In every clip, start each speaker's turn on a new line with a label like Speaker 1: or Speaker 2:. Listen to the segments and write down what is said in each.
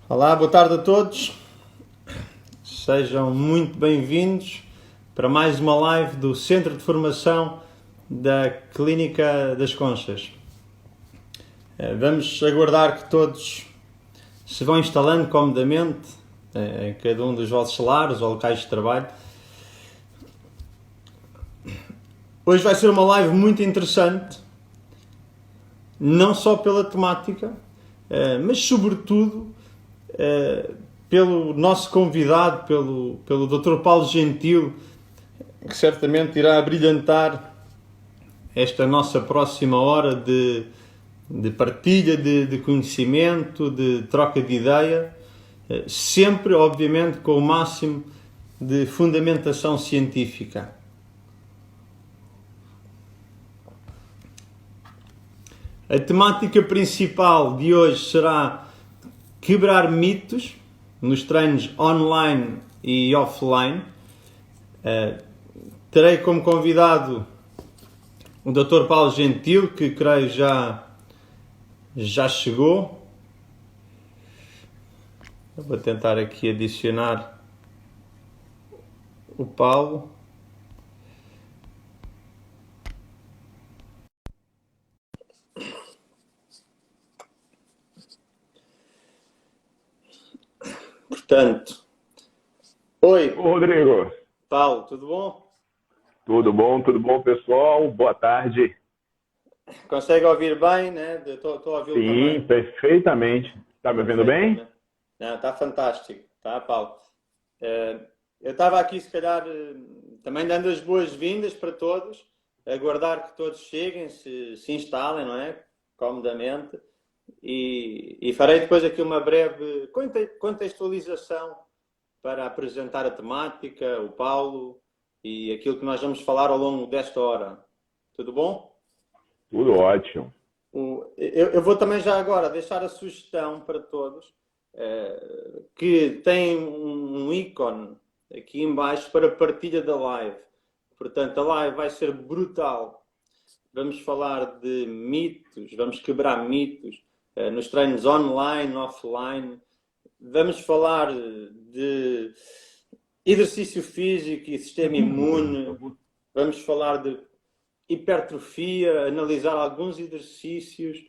Speaker 1: Olá, boa tarde a todos. Sejam muito bem-vindos para mais uma live do Centro de Formação da Clínica das Conchas. Vamos aguardar que todos se vão instalando comodamente em cada um dos vossos lares ou locais de trabalho. Hoje vai ser uma live muito interessante, não só pela temática, mas sobretudo pelo nosso convidado, pelo Dr. Paulo Gentil, que certamente irá brilhantar esta nossa próxima hora de partilha de conhecimento, de troca de ideia, sempre, obviamente, com o máximo de fundamentação científica. A temática principal de hoje será quebrar mitos nos treinos online e offline. Terei como convidado o Dr. Paulo Gentil, que creio já chegou. Eu vou tentar aqui adicionar o Paulo. Portanto, oi.
Speaker 2: Ô, Rodrigo.
Speaker 1: Paulo, tudo bom?
Speaker 2: Tudo bom, pessoal? Boa tarde.
Speaker 1: Consegue ouvir bem, né? Estou a ouvi-lo também.
Speaker 2: Sim, perfeitamente. Está me ouvindo bem?
Speaker 1: Não, está fantástico, tá, Paulo? Eu estava aqui, se calhar, também dando as boas-vindas para todos, aguardar que todos cheguem, se instalem, não é? Comodamente. E farei depois aqui uma breve contextualização para apresentar a temática, o Paulo e aquilo que nós vamos falar ao longo desta hora. Tudo bom?
Speaker 2: Tudo ótimo.
Speaker 1: Eu vou também já agora deixar a sugestão para todos que tem um ícone aqui em baixo para partilha da live. Portanto, a live vai ser brutal. Vamos falar de mitos, vamos quebrar mitos nos treinos online, offline. Vamos falar de exercício físico e sistema imune. Vamos falar de hipertrofia, analisar alguns exercícios,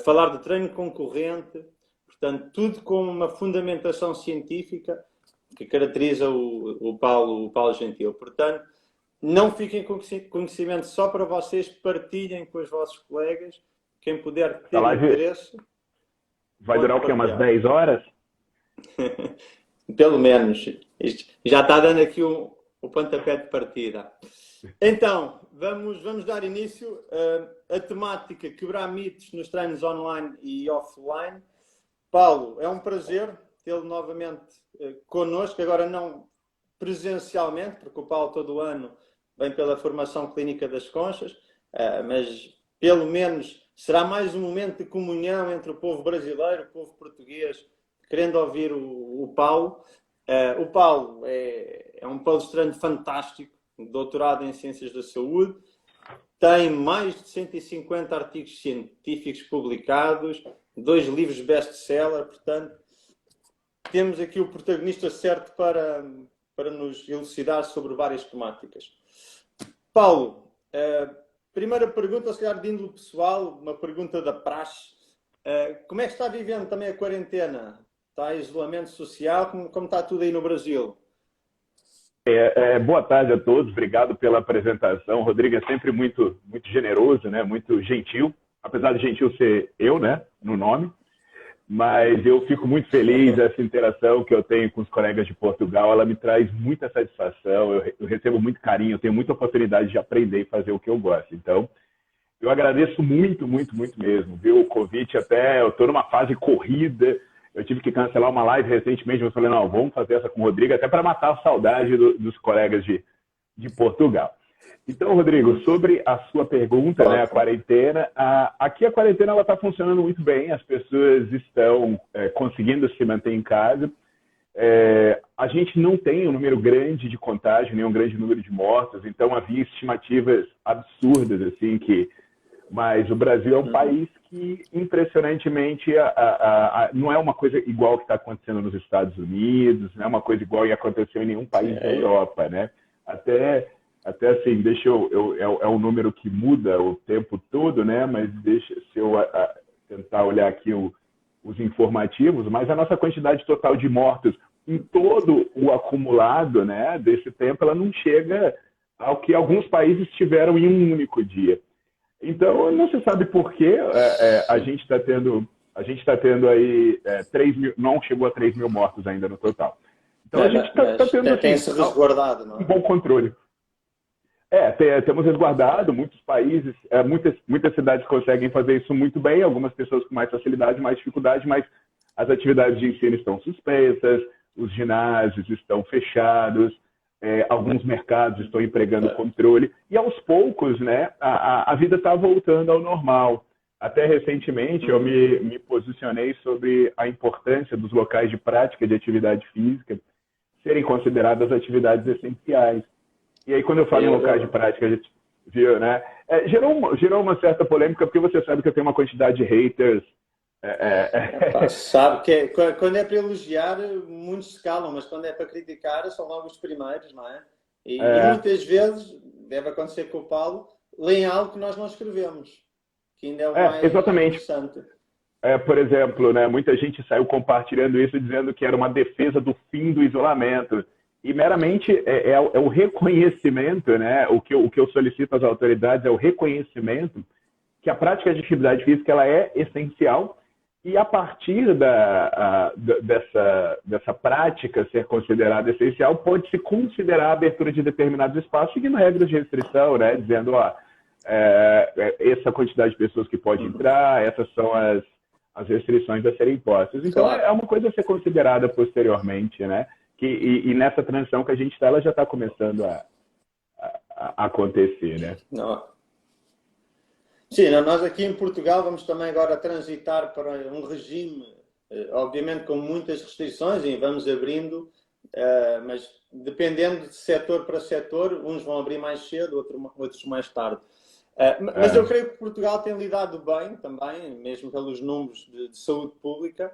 Speaker 1: falar de treino concorrente. Portanto, tudo com uma fundamentação científica que caracteriza o Paulo Gentil. Portanto, não fiquem com conhecimento só para vocês, partilhem com os vossos colegas. Quem puder ter interesse.
Speaker 2: Vai durar o quê? Umas 10 horas?
Speaker 1: Pelo menos. Isto já está dando aqui o pontapé de partida. Então, vamos dar início à temática quebrar mitos nos treinos online e offline. Paulo, é um prazer tê-lo novamente connosco, agora não presencialmente, porque o Paulo todo ano vem pela formação clínica das Conchas, mas pelo menos será mais um momento de comunhão entre o povo brasileiro, o povo português, querendo ouvir o Paulo. O Paulo é um palestrante fantástico, doutorado em Ciências da Saúde, tem mais de 150 artigos científicos publicados, 2 livros best-seller, portanto, temos aqui o protagonista certo para nos elucidar sobre várias temáticas. Paulo, primeira pergunta, se calhar de índole pessoal, uma pergunta da praxe. Como é que está vivendo também a quarentena? Está em isolamento social? Como está tudo aí no Brasil?
Speaker 2: Boa tarde a todos, obrigado pela apresentação. O Rodrigo é sempre muito generoso, né? Muito gentil, apesar de gentil ser eu, né? No nome. Mas eu fico muito feliz, essa interação que eu tenho com os colegas de Portugal, ela me traz muita satisfação, eu recebo muito carinho, eu tenho muita oportunidade de aprender e fazer o que eu gosto. Então, eu agradeço muito mesmo, viu? O convite até, eu estou numa fase corrida, eu tive que cancelar uma live recentemente, eu falei, não, vamos fazer essa com o Rodrigo, até para matar a saudade dos colegas de Portugal. Então, Rodrigo, sobre a sua pergunta, né, a quarentena, aqui a quarentena está funcionando muito bem, as pessoas estão conseguindo se manter em casa. A gente não tem um número grande de contágio, nem um grande número de mortos, então havia estimativas absurdas, assim, que Mas o Brasil é um país que, impressionantemente, não é uma coisa igual ao que está acontecendo nos Estados Unidos, não é uma coisa igual que aconteceu em nenhum país da Europa, né? Até assim, é um número que muda o tempo todo, né? Mas se eu tentar olhar aqui os informativos, mas a nossa quantidade total de mortos em todo o acumulado, né, desse tempo, ela não chega ao que alguns países tiveram em um único dia. Então, não se sabe por que a gente está tendo aí 3 mil, não chegou a 3 mil mortos ainda no total. Então, a gente está tendo
Speaker 1: tem-se resguardado, não é?
Speaker 2: Um bom controle. Temos resguardado, muitos países, muitas cidades conseguem fazer isso muito bem, algumas pessoas com mais facilidade, mais dificuldade, mas as atividades de ensino estão suspensas, os ginásios estão fechados, alguns mercados estão empregando controle, e aos poucos, né, a vida está voltando ao normal. Até recentemente eu me posicionei sobre a importância dos locais de prática de atividade física serem consideradas atividades essenciais. E aí, quando eu falo em locais de prática, a gente viu, né? Gerou uma certa polêmica, porque você sabe que eu tenho uma quantidade de haters.
Speaker 1: Sabe que quando é para elogiar, muitos se calam, mas quando é para criticar, são logo os primeiros, não é? E muitas vezes, deve acontecer com o Paulo, leem algo que nós não escrevemos, que ainda é o mais interessante.
Speaker 2: Por exemplo, né, muita gente saiu compartilhando isso, dizendo que era uma defesa do fim do isolamento. E meramente é o reconhecimento, né? O que eu solicito às autoridades é o reconhecimento que a prática de atividade física ela é essencial e a partir dessa prática ser considerada essencial, pode-se considerar a abertura de determinados espaços seguindo regras de restrição, né? Dizendo, essa quantidade de pessoas que pode entrar, essas são as restrições a serem impostas. Então, é uma coisa a ser considerada posteriormente, né? E nessa transição que a gente está, ela já está começando a acontecer, né?
Speaker 1: Não. Sim, nós aqui em Portugal vamos também agora transitar para um regime, obviamente com muitas restrições, e vamos abrindo, mas dependendo de setor para setor, uns vão abrir mais cedo, outros mais tarde. Mas eu creio que Portugal tem lidado bem também, mesmo pelos números de saúde pública.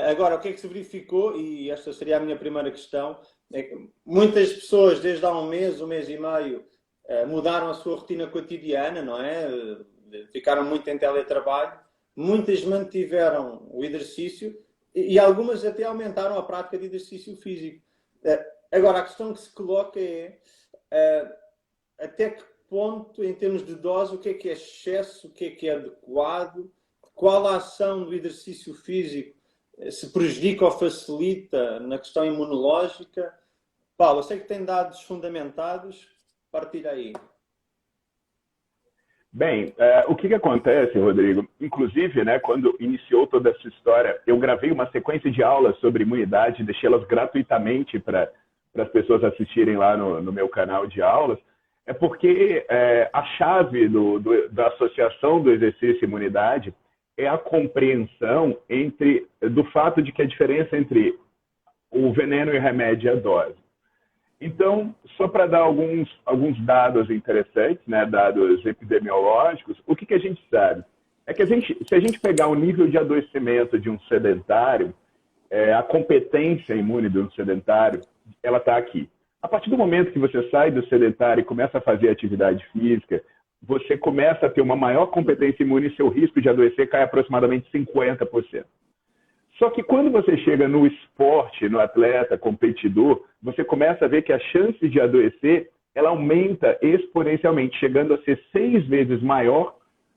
Speaker 1: Agora, o que é que se verificou, e esta seria a minha primeira questão, é que muitas pessoas, desde há um mês e meio, mudaram a sua rotina cotidiana, não é? Ficaram muito em teletrabalho, muitas mantiveram o exercício e algumas até aumentaram a prática de exercício físico. Agora, a questão que se coloca é até que ponto, em termos de dose, o que é excesso, o que é adequado, qual a ação do exercício físico se prejudica ou facilita na questão imunológica. Paulo, eu sei que tem dados fundamentados, partilha aí.
Speaker 2: Bem, o que acontece, Rodrigo? Inclusive, né, quando iniciou toda essa história, eu gravei uma sequência de aulas sobre imunidade, deixei elas gratuitamente para as pessoas assistirem lá no meu canal de aulas, porque a chave da associação do exercício e imunidade é a compreensão do fato de que a diferença entre o veneno e o remédio é a dose. Então, só para dar alguns dados interessantes, né, dados epidemiológicos, o que a gente sabe? É que se a gente pegar o nível de adoecimento de um sedentário, a competência imune de um sedentário, ela está aqui. A partir do momento que você sai do sedentário e começa a fazer atividade física, você começa a ter uma maior competência imune e seu risco de adoecer cai aproximadamente 50%. Só que quando você chega no esporte, no atleta competidor, você começa a ver que a chance de adoecer ela aumenta exponencialmente, chegando a ser 6 vezes maior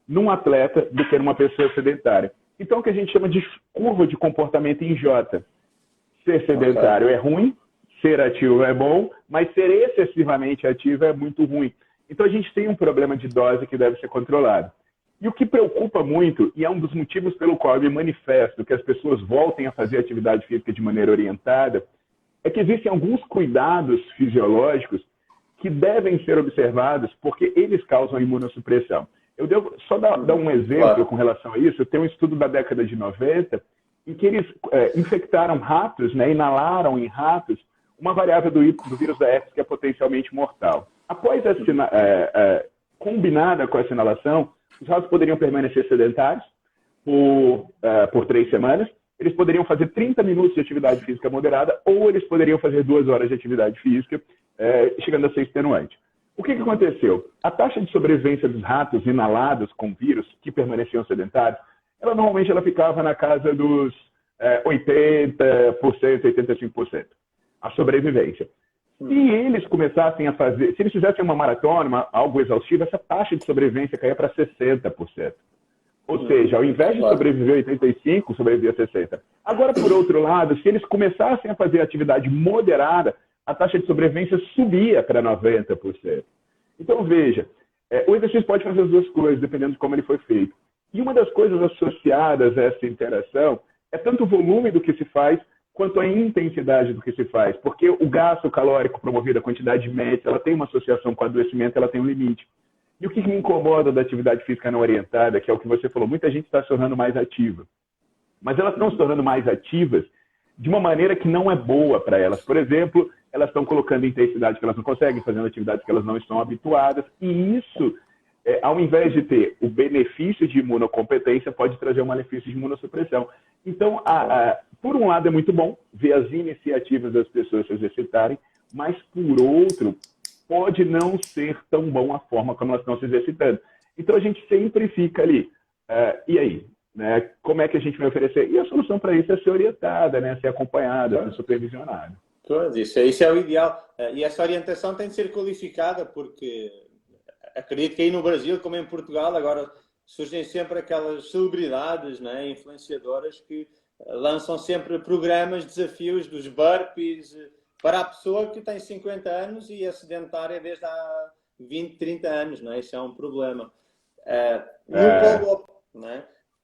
Speaker 2: num atleta do que numa pessoa sedentária. Então, o que a gente chama de curva de comportamento em J. Ser sedentário é ruim, ser ativo é bom, mas ser excessivamente ativo é muito ruim. Então, a gente tem um problema de dose que deve ser controlado. E o que preocupa muito, e é um dos motivos pelo qual eu me manifesto que as pessoas voltem a fazer atividade física de maneira orientada, é que existem alguns cuidados fisiológicos que devem ser observados porque eles causam imunossupressão. Eu devo só dar um exemplo com relação a isso. Tem um estudo da década de 90 em que eles infectaram ratos, né, inalaram em ratos uma variável do vírus da herpes que é potencialmente mortal. Após combinada com essa inalação, Os ratos poderiam permanecer sedentários por 3 semanas, eles poderiam fazer 30 minutos de atividade física moderada ou eles poderiam fazer 2 horas de atividade física, chegando a ser extenuante. O que aconteceu? A taxa de sobrevivência dos ratos inalados com vírus que permaneciam sedentários, normalmente ela ficava na casa dos 80%, 85%, a sobrevivência. Se eles começassem a fazer, se eles fizessem uma maratona, algo exaustivo, essa taxa de sobrevivência caía para 60%. Ou seja, ao invés de sobreviver 85%, sobrevivia 60%. Agora, por outro lado, se eles começassem a fazer atividade moderada, a taxa de sobrevivência subia para 90%. Então, veja, o exercício pode fazer as duas coisas, dependendo de como ele foi feito. E uma das coisas associadas a essa interação é tanto o volume do que se faz, quanto a intensidade do que se faz. Porque o gasto calórico promovido, a quantidade média, ela tem uma associação com o adoecimento, ela tem um limite. E o que me incomoda da atividade física não orientada, que é o que você falou, muita gente está se tornando mais ativa. Mas elas estão se tornando mais ativas de uma maneira que não é boa para elas. Por exemplo, elas estão colocando intensidade que elas não conseguem, fazendo atividades que elas não estão habituadas. E isso, ao invés de ter o benefício de imunocompetência, pode trazer um malefício de imunossupressão. Então, por um lado, é muito bom ver as iniciativas das pessoas se exercitarem, mas, por outro, pode não ser tão bom a forma como elas estão se exercitando. Então, a gente sempre fica ali. E aí? Né? Como é que a gente vai oferecer? E a solução para isso é ser orientada, né? Ser acompanhada, ser supervisionada.
Speaker 1: Pois, isso é o ideal. E essa orientação tem de ser qualificada, porque acredito que aí no Brasil, como em Portugal, agora surgem sempre aquelas celebridades, né? Influenciadoras que lançam sempre programas, desafios dos burpees para a pessoa que tem 50 anos e é sedentária desde há 20, 30 anos. Né? Isso é um problema.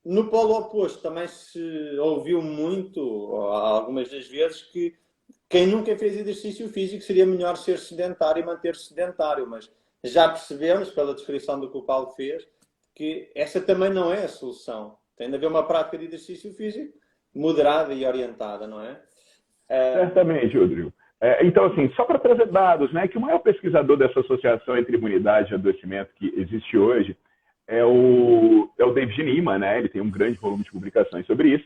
Speaker 1: No polo oposto também se ouviu muito, algumas das vezes, que quem nunca fez exercício físico seria melhor ser sedentário e manter-se sedentário, mas já percebemos, pela descrição do que o Paulo fez, que essa também não é a solução. Tem de haver uma prática de exercício físico moderada e orientada, não é?
Speaker 2: Certamente, Rodrigo. Então, assim, só para trazer dados, né, que o maior pesquisador dessa associação entre imunidade e adoecimento que existe hoje é o David Niemann, né? Ele tem um grande volume de publicações sobre isso.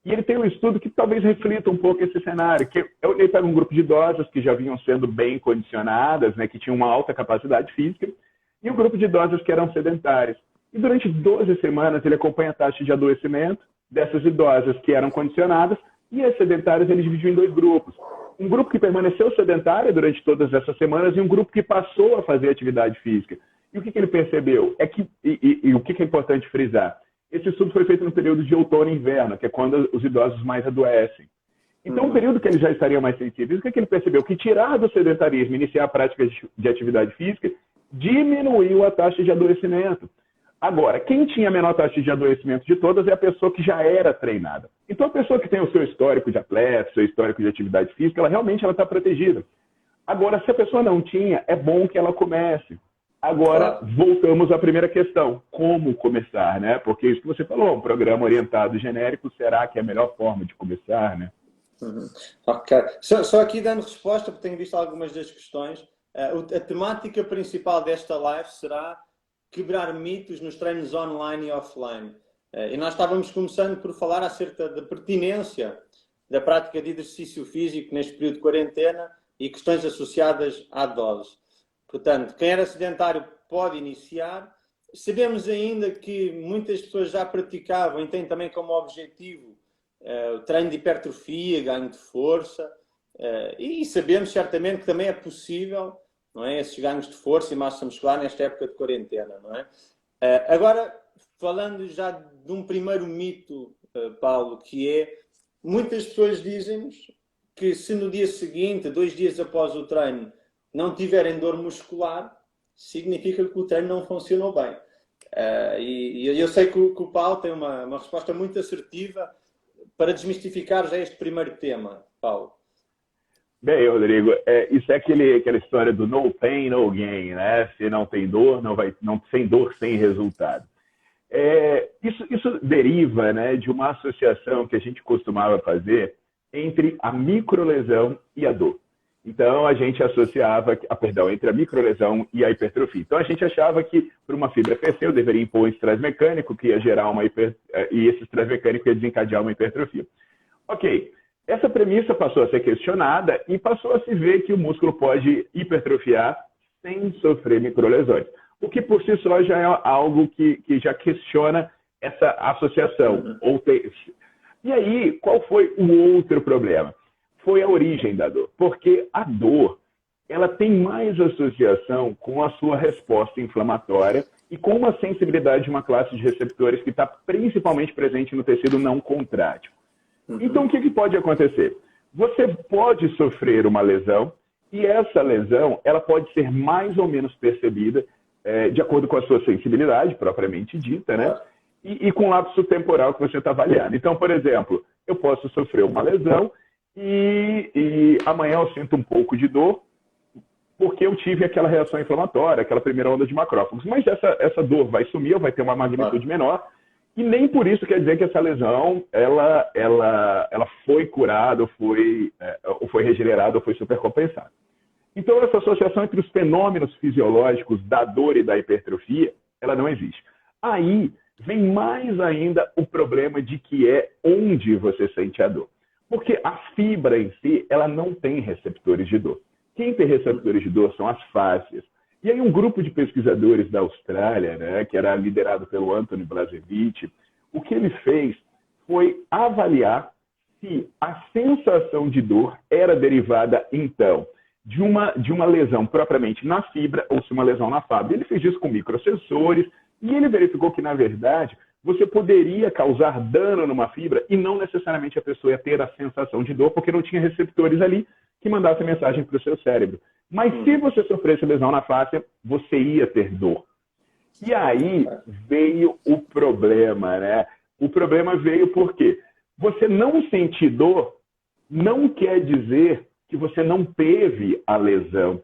Speaker 2: E ele tem um estudo que talvez reflita um pouco esse cenário, que ele pega um grupo de idosas que já vinham sendo bem condicionadas, né, que tinham uma alta capacidade física, e um grupo de idosas que eram sedentárias. E durante 12 semanas ele acompanha a taxa de adoecimento dessas idosas que eram condicionadas, e as sedentárias ele dividiu em 2 grupos. Um grupo que permaneceu sedentário durante todas essas semanas e um grupo que passou a fazer atividade física. E o que ele percebeu? E o que é importante frisar? Esse estudo foi feito no período de outono e inverno, que é quando os idosos mais adoecem. Então, um período que eles já estariam mais sensíveis, o que ele percebeu? Que tirar do sedentarismo e iniciar a prática de atividade física diminuiu a taxa de adoecimento. Agora, quem tinha a menor taxa de adoecimento de todas é a pessoa que já era treinada. Então, a pessoa que tem o seu histórico de atleta, seu histórico de atividade física, ela realmente está protegida. Agora, se a pessoa não tinha, é bom que ela comece. Agora, voltamos à primeira questão. Como começar, né? Porque isso que você falou, um programa orientado genérico, será que é a melhor forma de começar, né?
Speaker 1: Ok. Só aqui dando resposta, porque tenho visto algumas das questões. A temática principal desta live será quebrar mitos nos treinos online e offline. E nós estávamos começando por falar acerca da pertinência da prática de exercício físico neste período de quarentena e questões associadas à dose. Portanto, quem era sedentário pode iniciar. Sabemos ainda que muitas pessoas já praticavam e têm também como objetivo o treino de hipertrofia, ganho de força. E sabemos certamente que também é possível, não é, esses ganhos de força e massa muscular nesta época de quarentena. Não é? Agora, falando já de um primeiro mito, Paulo, que é, muitas pessoas dizem-nos que se no dia seguinte, 2 dias após o treino, não tiverem dor muscular, significa que o treino não funcionou bem. E eu sei que o Paulo tem uma resposta muito assertiva para desmistificar já este primeiro tema, Paulo.
Speaker 2: Bem, Rodrigo, isso é aquela história do no pain, no gain, né? Se não tem dor, sem dor, sem resultado. Isso deriva, né, de uma associação que a gente costumava fazer entre a microlesão e a dor. Então, a gente associava, entre a microlesão e a hipertrofia. Então, a gente achava que, por uma fibra crescer, eu deveria impor um estresse mecânico, que ia gerar e esse estresse mecânico ia desencadear uma hipertrofia. Ok, essa premissa passou a ser questionada e passou a se ver que o músculo pode hipertrofiar sem sofrer microlesões. O que, por si só, já é algo que já questiona essa associação. E aí, qual foi o outro problema? Foi a origem da dor. Porque a dor, ela tem mais associação com a sua resposta inflamatória e com uma sensibilidade de uma classe de receptores que está principalmente presente no tecido não contrátil. Então, o que pode acontecer? Você pode sofrer uma lesão e essa lesão ela pode ser mais ou menos percebida de acordo com a sua sensibilidade, propriamente dita, né? E com o lapso temporal que você está avaliando. Então, por exemplo, eu posso sofrer uma lesão e amanhã eu sinto um pouco de dor porque eu tive aquela reação inflamatória, aquela primeira onda de macrófagos. Mas essa dor vai sumir, ou vai ter uma magnitude menor, e nem por isso quer dizer que essa lesão ela foi curada, ou foi regenerada, ou foi supercompensada. Então, essa associação entre os fenômenos fisiológicos da dor e da hipertrofia, ela não existe. Aí vem mais ainda o problema de que é onde você sente a dor. Porque a fibra em si, ela não tem receptores de dor. Quem tem receptores de dor são as fáscias. E aí um grupo de pesquisadores da Austrália, né, que era liderado pelo Anthony Blasevich, o que ele fez foi avaliar se a sensação de dor era derivada, então, de uma lesão propriamente na fibra ou se uma lesão na fábrica. Ele fez isso com microsensores e ele verificou que, na verdade, você poderia causar dano numa fibra e não necessariamente a pessoa ia ter a sensação de dor, porque não tinha receptores ali que mandassem mensagem para o seu cérebro. Mas se você sofresse lesão na face, você ia ter dor. E aí veio o problema, né? O problema veio porque você não sentir dor não quer dizer que você não teve a lesão.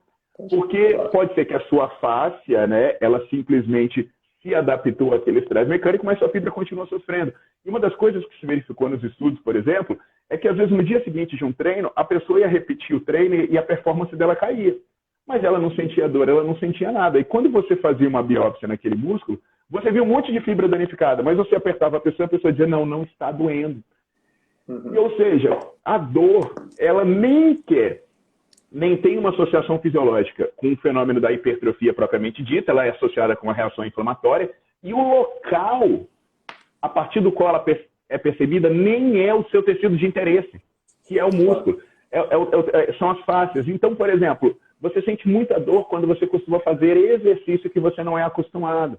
Speaker 2: Porque pode ser que a sua fáscia, né, ela simplesmente se adaptou àquele estresse mecânico, mas sua fibra continua sofrendo. E uma das coisas que se verificou nos estudos, por exemplo, é que às vezes no dia seguinte de um treino, a pessoa ia repetir o treino e a performance dela caía. Mas ela não sentia dor, ela não sentia nada. E quando você fazia uma biópsia naquele músculo, você via um monte de fibra danificada, mas você apertava a pessoa dizia, não está doendo. E, ou seja, a dor, ela nem tem uma associação fisiológica com o fenômeno da hipertrofia propriamente dita, ela é associada com a reação inflamatória, e o local a partir do qual ela é percebida nem é o seu tecido de interesse, que é o músculo, são as fáscias. Então, por exemplo, você sente muita dor quando você costuma fazer exercício que você não é acostumado.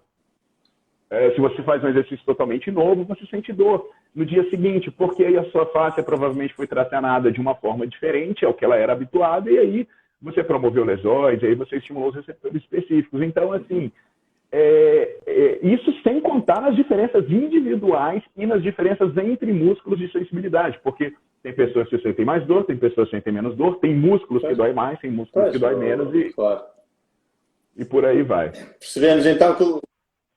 Speaker 2: Se você faz um exercício totalmente novo, você sente dor no dia seguinte, porque aí a sua face provavelmente foi tracionada de uma forma diferente ao que ela era habituada, e aí você promoveu lesões, e aí você estimulou os receptores específicos. Então, assim, isso sem contar nas diferenças individuais e nas diferenças entre músculos de sensibilidade, porque tem pessoas que sentem mais dor, tem pessoas que sentem menos dor, tem músculos que dói mais, tem músculos que dói menos, e por aí vai.
Speaker 1: Percebemos então que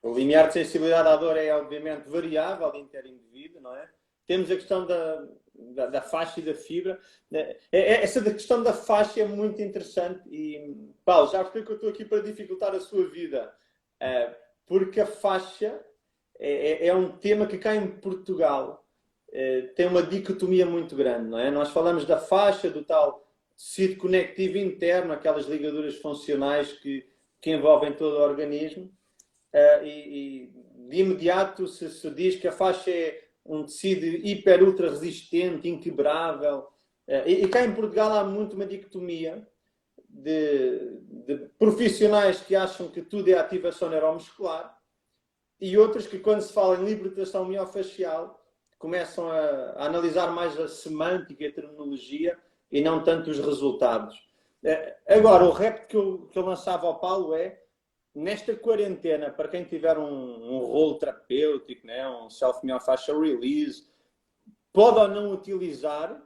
Speaker 1: o limiar de sensibilidade à dor é obviamente variável interindivíduo, não é? Temos a questão da faixa e da fibra. Essa questão da faixa é muito interessante e, Paulo, já percebi que eu estou aqui para dificultar a sua vida, porque a faixa é um tema que cá em Portugal tem uma dicotomia muito grande, não é? Nós falamos da faixa, do tal tecido conectivo interno, aquelas ligaduras funcionais que envolvem todo o organismo, e de imediato se diz que a faixa é um tecido hiper ultra resistente, inquebrável, e cá em Portugal há muito uma dicotomia de profissionais que acham que tudo é ativação neuromuscular e outros que, quando se fala em libertação miofacial, começam a analisar mais a semântica e a terminologia e não tanto os resultados. Agora, o repto que eu lançava ao Paulo nesta quarentena, para quem tiver um rolo terapêutico, né, um self-myofascial release, pode ou não utilizar,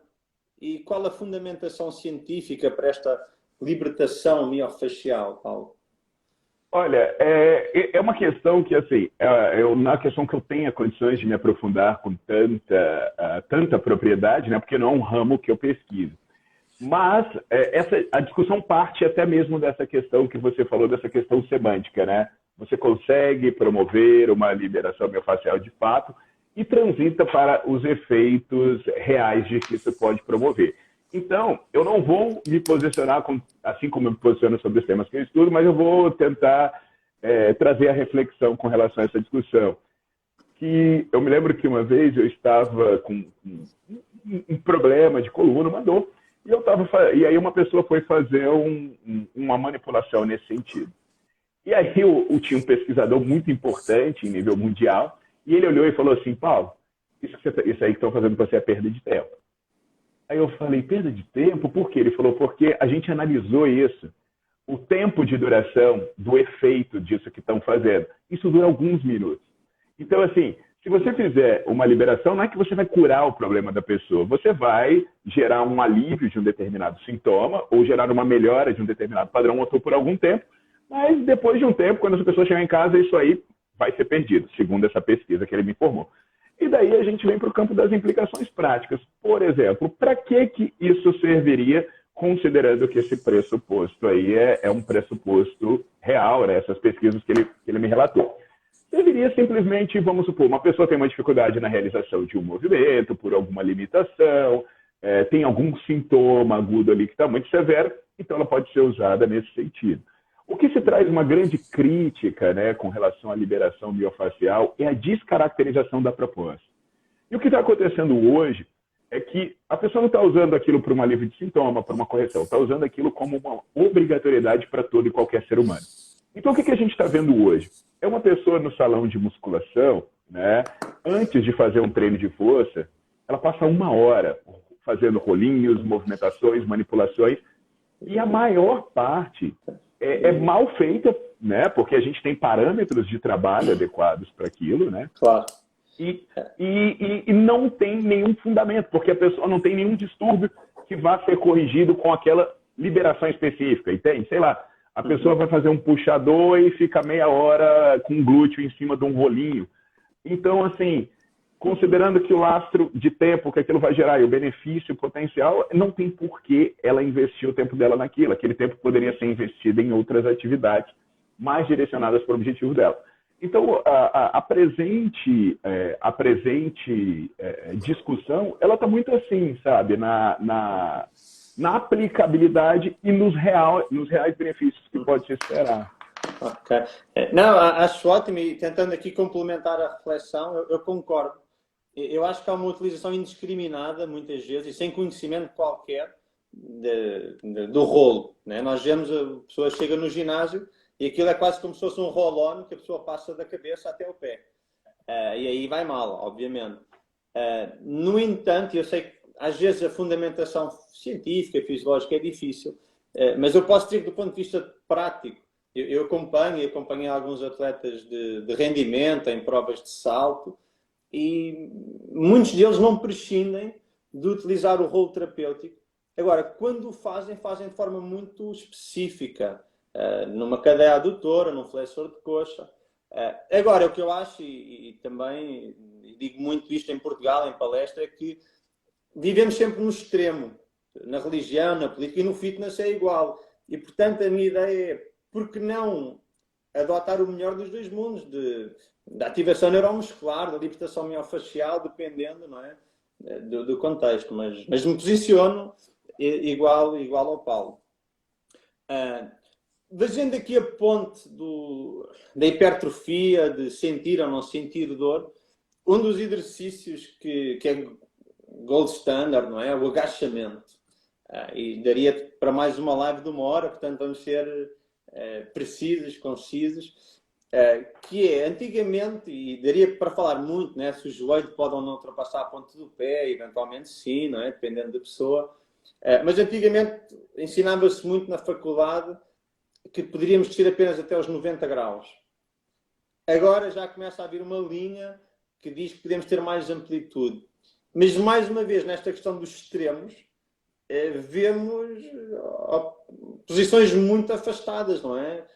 Speaker 1: e qual a fundamentação científica para esta libertação miofacial, Paulo?
Speaker 2: Olha, é uma questão que, assim, na questão que eu tenha condições de me aprofundar com tanta propriedade, né, porque não é um ramo que eu pesquiso. Mas a discussão parte até mesmo dessa questão que você falou, dessa questão semântica, né? Você consegue promover uma liberação miofascial de fato e transita para os efeitos reais de que isso pode promover. Então, eu não vou me posicionar, assim como eu me posiciono sobre os temas que eu estudo, mas eu vou tentar trazer a reflexão com relação a essa discussão. Que eu me lembro que uma vez eu estava com um problema de coluna, uma dor, e aí uma pessoa foi fazer uma manipulação nesse sentido. E aí tinha um pesquisador muito importante em nível mundial, e ele olhou e falou assim, Paulo, isso aí que estão fazendo para você é perda de tempo. Aí eu falei, perda de tempo? Por quê? Ele falou, porque a gente analisou isso. O tempo de duração do efeito disso que estão fazendo, isso dura alguns minutos. Então, assim, se você fizer uma liberação, não é que você vai curar o problema da pessoa, você vai gerar um alívio de um determinado sintoma ou gerar uma melhora de um determinado padrão motor por algum tempo, mas depois de um tempo, quando essa pessoa chegar em casa, isso aí vai ser perdido, segundo essa pesquisa que ele me informou. E daí a gente vem para o campo das implicações práticas. Por exemplo, para que isso serviria, considerando que esse pressuposto aí é um pressuposto real, né? Essas pesquisas que ele me relatou. Serviria simplesmente, vamos supor, uma pessoa tem uma dificuldade na realização de um movimento, por alguma limitação, tem algum sintoma agudo ali que está muito severo, então ela pode ser usada nesse sentido. O que se traz uma grande crítica, né, com relação à liberação miofacial é a descaracterização da proposta. E o que está acontecendo hoje é que a pessoa não está usando aquilo para um alívio de sintoma, para uma correção, está usando aquilo como uma obrigatoriedade para todo e qualquer ser humano. Então, o que a gente está vendo hoje? É uma pessoa no salão de musculação, né, antes de fazer um treino de força, ela passa 1 hora fazendo rolinhos, movimentações, manipulações, e a maior parte é mal feita, né, porque a gente tem parâmetros de trabalho adequados para aquilo, né?
Speaker 1: Claro.
Speaker 2: E não tem nenhum fundamento, porque a pessoa não tem nenhum distúrbio que vá ser corrigido com aquela liberação específica, entende? Sei lá, a pessoa vai fazer um puxador e fica meia hora com o glúteo em cima de um rolinho. Então, assim, considerando que o lastro de tempo que aquilo vai gerar e o benefício potencial, não tem por que ela investir o tempo dela naquilo. Aquele tempo poderia ser investido em outras atividades mais direcionadas para o objetivo dela. Então, a presente discussão, ela está muito assim, sabe, na aplicabilidade e nos reais benefícios que pode se esperar.
Speaker 1: Ok. Não, acho ótimo, e tentando aqui complementar a reflexão, eu concordo. Eu acho que há uma utilização indiscriminada, muitas vezes, e sem conhecimento qualquer, do rolo. Né? Nós vemos a pessoa chega no ginásio e aquilo é quase como se fosse um roll-on que a pessoa passa da cabeça até o pé. E aí vai mal, obviamente. No entanto, eu sei que às vezes a fundamentação científica, fisiológica é difícil, mas eu posso dizer que do ponto de vista prático, eu acompanhei alguns atletas de rendimento em provas de salto, e muitos deles não prescindem de utilizar o rolo terapêutico. Agora, quando o fazem de forma muito específica, numa cadeia adutora, num flexor de coxa. Agora, o que eu acho, e também digo muito isto em Portugal, em palestra, é que vivemos sempre no extremo. Na religião, na política e no fitness é igual. E, portanto, a minha ideia é, por que não adotar o melhor dos dois mundos, da ativação neuromuscular, da libertação miofacial, dependendo, não é, do contexto. Mas me posiciono igual ao Paulo. Fazendo aqui a ponte da hipertrofia, de sentir ou não sentir dor, um dos exercícios que é gold standard, não é? O agachamento. E daria para mais uma live de 1 hora, portanto vamos ser precisos, concisos. Que é, antigamente, e daria para falar muito, né, se o joelho pode ou não ultrapassar a ponta do pé, eventualmente sim, não é? Dependendo da pessoa. Mas antigamente ensinava-se muito na faculdade que poderíamos descer apenas até os 90 graus. Agora já começa a haver uma linha que diz que podemos ter mais amplitude. Mas, mais uma vez, nesta questão dos extremos, vemos posições muito afastadas, não é?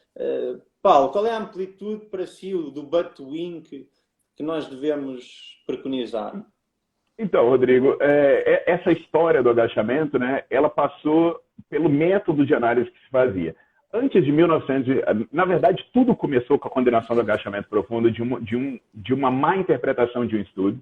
Speaker 1: Paulo, qual é a amplitude para si do butt wing que nós devemos preconizar?
Speaker 2: Então, Rodrigo, essa história do agachamento, né, ela passou pelo método de análise que se fazia. Antes de 1900, na verdade, tudo começou com a condenação do agachamento profundo de uma má interpretação de um estudo,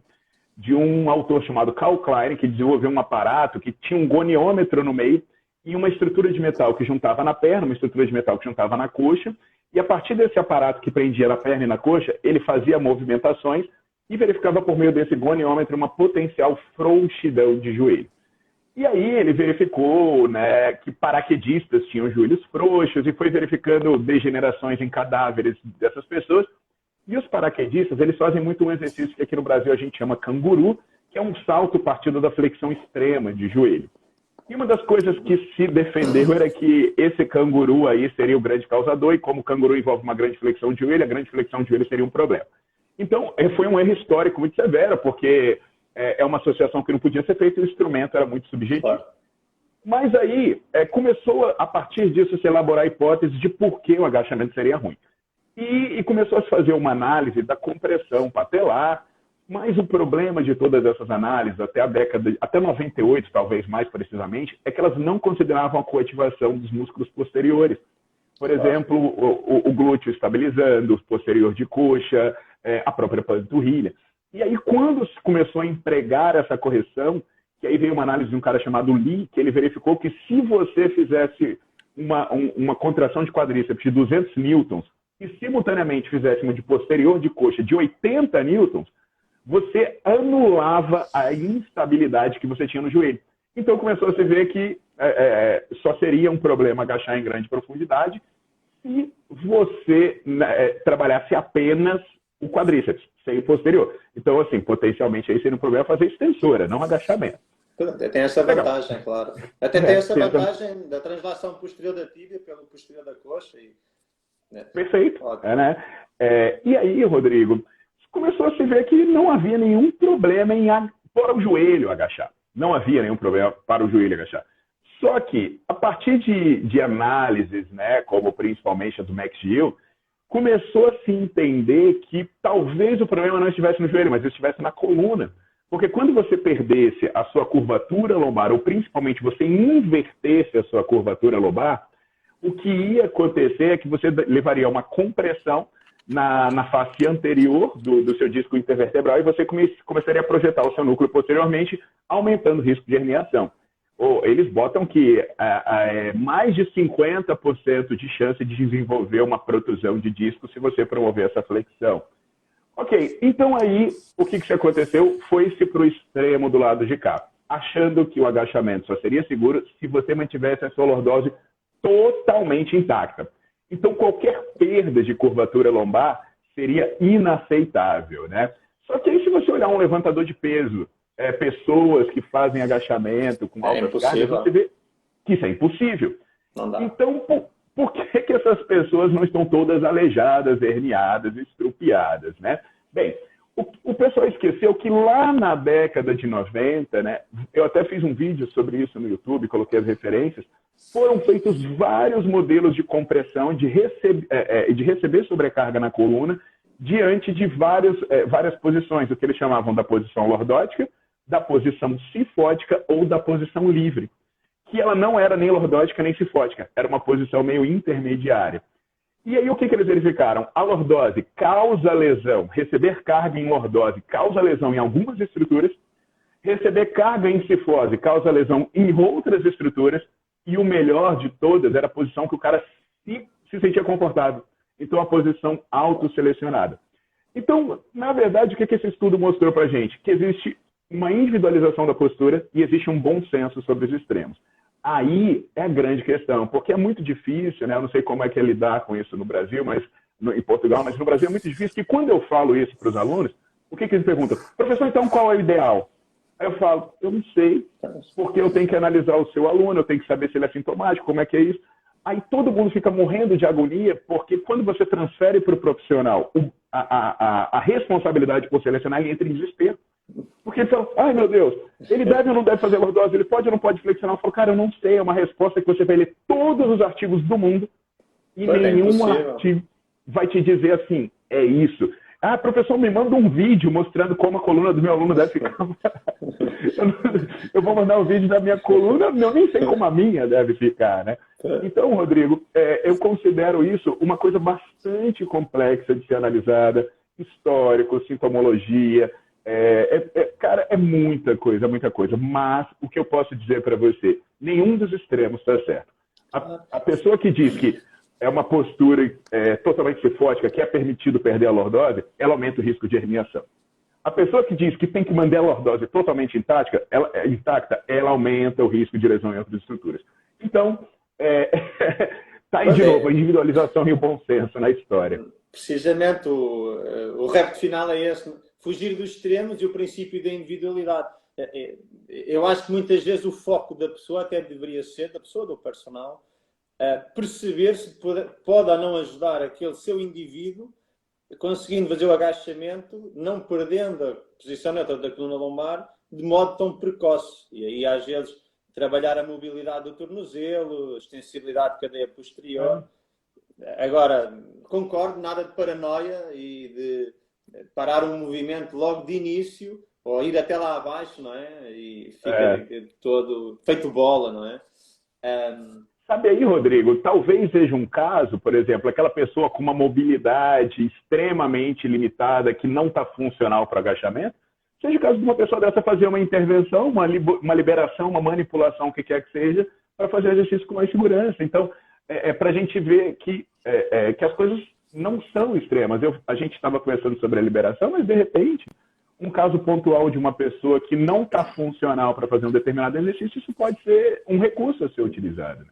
Speaker 2: de um autor chamado Karl Klein, que desenvolveu um aparato que tinha um goniômetro no meio e uma estrutura de metal que juntava na perna, uma estrutura de metal que juntava na coxa, e a partir desse aparato que prendia na perna e na coxa, ele fazia movimentações e verificava por meio desse goniômetro uma potencial frouxidão de joelho. E aí ele verificou, né, que paraquedistas tinham joelhos frouxos e foi verificando degenerações em cadáveres dessas pessoas. E os paraquedistas, eles fazem muito um exercício que aqui no Brasil a gente chama canguru, que é um salto partindo da flexão extrema de joelho. E uma das coisas que se defendeu era que esse canguru aí seria o grande causador, e como o canguru envolve uma grande flexão de joelho, a grande flexão de joelho seria um problema. Então, foi um erro histórico muito severo, porque é uma associação que não podia ser feita e o instrumento era muito subjetivo. Claro. Mas aí, começou, a partir disso, se elaborar a hipótese de por que o agachamento seria ruim. E começou a se fazer uma análise da compressão patelar, mas o problema de todas essas análises, até 98, talvez mais precisamente, é que elas não consideravam a coativação dos músculos posteriores. Por exemplo, o glúteo estabilizando, o posterior de coxa, a própria panturrilha. E aí, quando se começou a empregar essa correção, que aí veio uma análise de um cara chamado Lee, que ele verificou que se você fizesse uma contração de quadríceps de 200 newtons e simultaneamente fizesse uma de posterior de coxa de 80 newtons, você anulava a instabilidade que você tinha no joelho. Então começou a se ver que só seria um problema agachar em grande profundidade se você trabalhasse apenas o quadríceps, sem o posterior. Então, assim, potencialmente aí seria um problema fazer extensora, não agachamento.
Speaker 1: Tem essa vantagem, claro. Até tem essa vantagem da translação posterior da tíbia pelo posterior da coxa.
Speaker 2: Perfeito. Né? E aí, Rodrigo, começou a se ver que não havia nenhum problema para o joelho agachar. Não havia nenhum problema para o joelho agachar. Só que, a partir de análises, né, como principalmente a do McGill, começou a se entender que talvez o problema não estivesse no joelho, mas estivesse na coluna. Porque quando você perdesse a sua curvatura lombar, ou principalmente você invertesse a sua curvatura lombar, o que ia acontecer é que você levaria uma compressão na face anterior do seu disco intervertebral e você começaria a projetar o seu núcleo posteriormente, aumentando o risco de herniação. Eles botam que mais de 50% de chance de desenvolver uma protusão de disco se você promover essa flexão. Ok, então aí o que aconteceu foi-se para o extremo do lado de cá, achando que o agachamento só seria seguro se você mantivesse a sua lordose totalmente intacta. Então qualquer perda de curvatura lombar seria inaceitável, né? Só que aí se você olhar um levantador de peso, pessoas que fazem agachamento com altas cargas, você vê que isso é impossível.
Speaker 1: Não dá.
Speaker 2: Então, por que essas pessoas não estão todas aleijadas, herniadas, estrupiadas, né? Bem, o pessoal esqueceu que lá na década de 90, né, eu até fiz um vídeo sobre isso no YouTube, coloquei as referências, foram feitos vários modelos de compressão, de receber sobrecarga na coluna, diante de várias posições, o que eles chamavam da posição lordótica, da posição cifótica ou da posição livre, que ela não era nem lordótica nem cifótica, era uma posição meio intermediária. E aí o que eles verificaram? A lordose causa lesão, receber carga em lordose causa lesão em algumas estruturas, receber carga em cifose causa lesão em outras estruturas, e o melhor de todas era a posição que o cara se sentia confortável. Então, a posição autoselecionada. Então, na verdade, o que esse estudo mostrou para a gente? Que existe uma individualização da postura e existe um bom senso sobre os extremos. Aí é a grande questão, porque é muito difícil, né? Eu não sei como é que é lidar com isso no Brasil, em Portugal, mas no Brasil é muito difícil, que quando eu falo isso para os alunos, o que eles perguntam? Professor, então qual é o ideal? Aí eu falo, eu não sei, porque eu tenho que analisar o seu aluno, eu tenho que saber se ele é sintomático, como é que é isso. Aí todo mundo fica morrendo de agonia, porque quando você transfere para o profissional a responsabilidade por selecionar, ele entra em desespero. Porque ele fala, ai meu Deus, ele deve ou não deve fazer lordose, ele pode ou não pode flexionar? Eu falo, cara, eu não sei, é uma resposta que você vai ler todos os artigos do mundo e nenhum artigo vai te dizer assim, é isso. Ah, professor, me manda um vídeo mostrando como a coluna do meu aluno deve ficar. Eu vou mandar um vídeo da minha coluna, eu nem sei como a minha deve ficar, né? Então, Rodrigo, eu considero isso uma coisa bastante complexa de ser analisada, histórico, sintomologia, cara, é muita coisa, muita coisa. Mas o que eu posso dizer para você, nenhum dos extremos está certo. A pessoa que diz que é uma postura totalmente cifótica, que é permitido perder a lordose, ela aumenta o risco de herniação. A pessoa que diz que tem que manter a lordose totalmente intacta, ela aumenta o risco de lesão em outras estruturas. Então, tá aí de novo a individualização e o bom senso na história.
Speaker 1: Precisamente, o repto final é esse, fugir dos extremos e o princípio da individualidade. Eu acho que muitas vezes o foco da pessoa até deveria ser, da pessoa, do personal, perceber se pode ou não ajudar aquele seu indivíduo, conseguindo fazer o agachamento, não perdendo a posição neutra da coluna lombar de modo tão precoce. E aí, às vezes, trabalhar a mobilidade do tornozelo, a extensibilidade de cadeia posterior. Agora, concordo, nada de paranoia e de parar um movimento logo de início ou ir até lá abaixo, não é? E fica todo feito bola, não é?
Speaker 2: Sabe aí, Rodrigo, talvez seja um caso, por exemplo, aquela pessoa com uma mobilidade extremamente limitada que não está funcional para agachamento, seja o caso de uma pessoa dessa fazer uma intervenção, uma liberação, uma manipulação, o que quer que seja, para fazer exercício com mais segurança. Então, para a gente ver que as coisas não são extremas. A gente estava conversando sobre a liberação, mas, de repente, um caso pontual de uma pessoa que não está funcional para fazer um determinado exercício, isso pode ser um recurso a ser utilizado.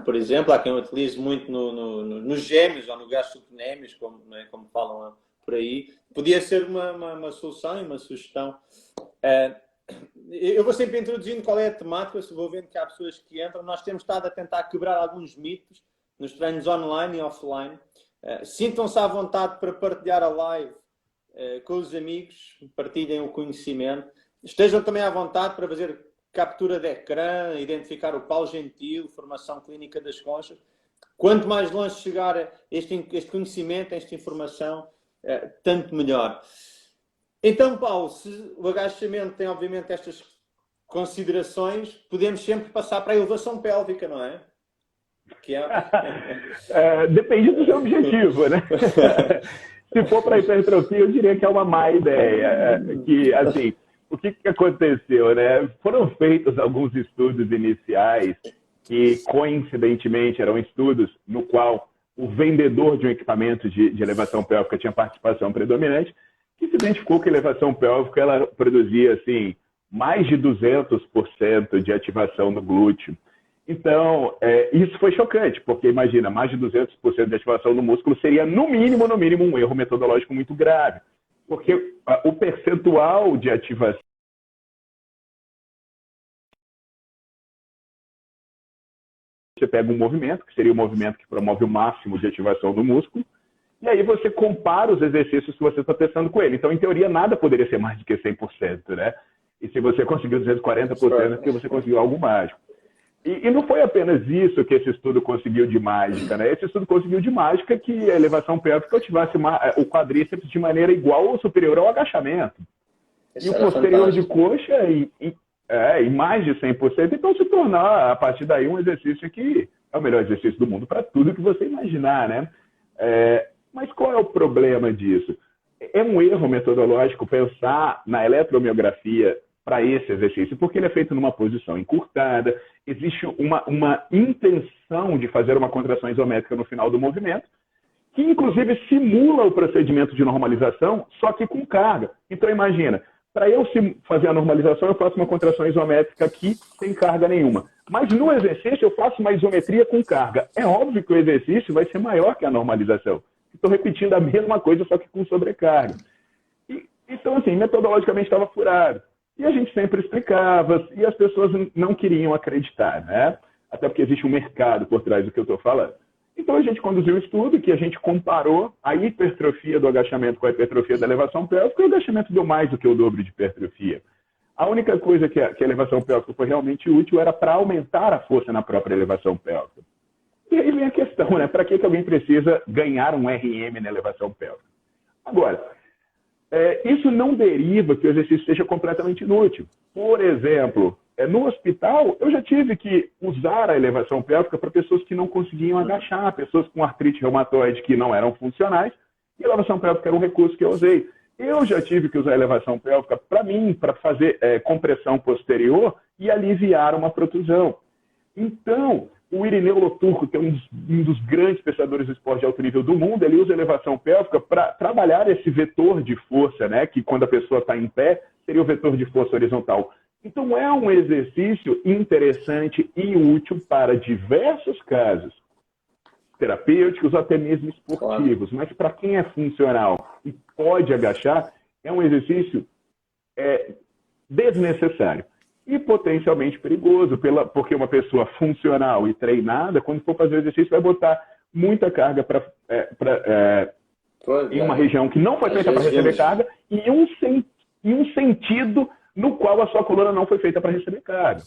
Speaker 1: Por exemplo, há quem utilize muito nos gêmeos ou no gastrocnêmios, como falam por aí. Podia ser uma solução e uma sugestão. Eu vou sempre introduzindo qual é a temática, se vou vendo que há pessoas que entram. Nós temos estado a tentar quebrar alguns mitos nos treinos online e offline. Sintam-se à vontade para partilhar a live com os amigos, partilhem o conhecimento. Estejam também à vontade para fazer captura de ecrã, identificar o pau gentil, formação clínica das conchas. Quanto mais longe chegar este conhecimento, esta informação, tanto melhor. Então, Paulo, se o agachamento tem obviamente estas considerações, podemos sempre passar para a elevação pélvica, não é?
Speaker 2: Depende do seu objetivo, né? Se for para hipertrofia, eu diria que é uma má ideia. Que, assim, o que aconteceu, né? Foram feitos alguns estudos iniciais que, coincidentemente, eram estudos no qual o vendedor de um equipamento de elevação pélvica tinha participação predominante, que se identificou que a elevação pélvica ela produzia assim, mais de 200% de ativação no glúteo. Então, isso foi chocante, porque imagina, mais de 200% de ativação no músculo seria, no mínimo, um erro metodológico muito grave. Porque o percentual de ativação você pega um movimento, que seria o movimento que promove o máximo de ativação do músculo, e aí você compara os exercícios que você está testando com ele. Então, em teoria, nada poderia ser mais do que 100%, né? E se você conseguiu 240%, é porque você conseguiu algo mágico. E não foi apenas isso que esse estudo conseguiu de mágica, né? Esse estudo conseguiu de mágica que a elevação pélvica ativasse o quadríceps de maneira igual ou superior ao agachamento.
Speaker 1: Isso
Speaker 2: e o posterior de coxa em mais de 100%, então se tornar, a partir daí, um exercício que é o melhor exercício do mundo para tudo que você imaginar, né? Mas qual é o problema disso? É um erro metodológico pensar na eletromiografia para esse exercício, porque ele é feito numa posição encurtada, existe uma intenção de fazer uma contração isométrica no final do movimento, que inclusive simula o procedimento de normalização, só que com carga. Então imagina, para eu fazer a normalização, eu faço uma contração isométrica aqui, sem carga nenhuma. Mas no exercício, eu faço uma isometria com carga. É óbvio que o exercício vai ser maior que a normalização. Estou repetindo a mesma coisa, só que com sobrecarga. Então, assim, metodologicamente estava furado. E a gente sempre explicava, e as pessoas não queriam acreditar, né? Até porque existe um mercado por trás do que eu estou falando. Então, a gente conduziu um estudo que a gente comparou a hipertrofia do agachamento com a hipertrofia da elevação pélvica, e o agachamento deu mais do que o dobro de hipertrofia. A única coisa que a elevação pélvica foi realmente útil era para aumentar a força na própria elevação pélvica. E aí vem a questão, né? Para que alguém precisa ganhar um RM na elevação pélvica? Agora, isso não deriva que o exercício seja completamente inútil. Por exemplo, no hospital, eu já tive que usar a elevação pélvica para pessoas que não conseguiam agachar, pessoas com artrite reumatoide que não eram funcionais, e a elevação pélvica era um recurso que eu usei. Eu já tive que usar a elevação pélvica para mim, para fazer compressão posterior e aliviar uma protusão. Então, o Irineu Loturco, que é um dos grandes pensadores do esporte de alto nível do mundo, ele usa a elevação pélvica para trabalhar esse vetor de força, né? Que quando a pessoa está em pé, seria o vetor de força horizontal. Então, é um exercício interessante e útil para diversos casos terapêuticos ou até mesmo esportivos. Mas para quem é funcional e pode agachar, é um exercício desnecessário e potencialmente perigoso, porque uma pessoa funcional e treinada, quando for fazer o exercício, vai botar muita carga em uma região que não foi feita para receber carga e em um sentido no qual a sua coluna não foi feita para receber carga.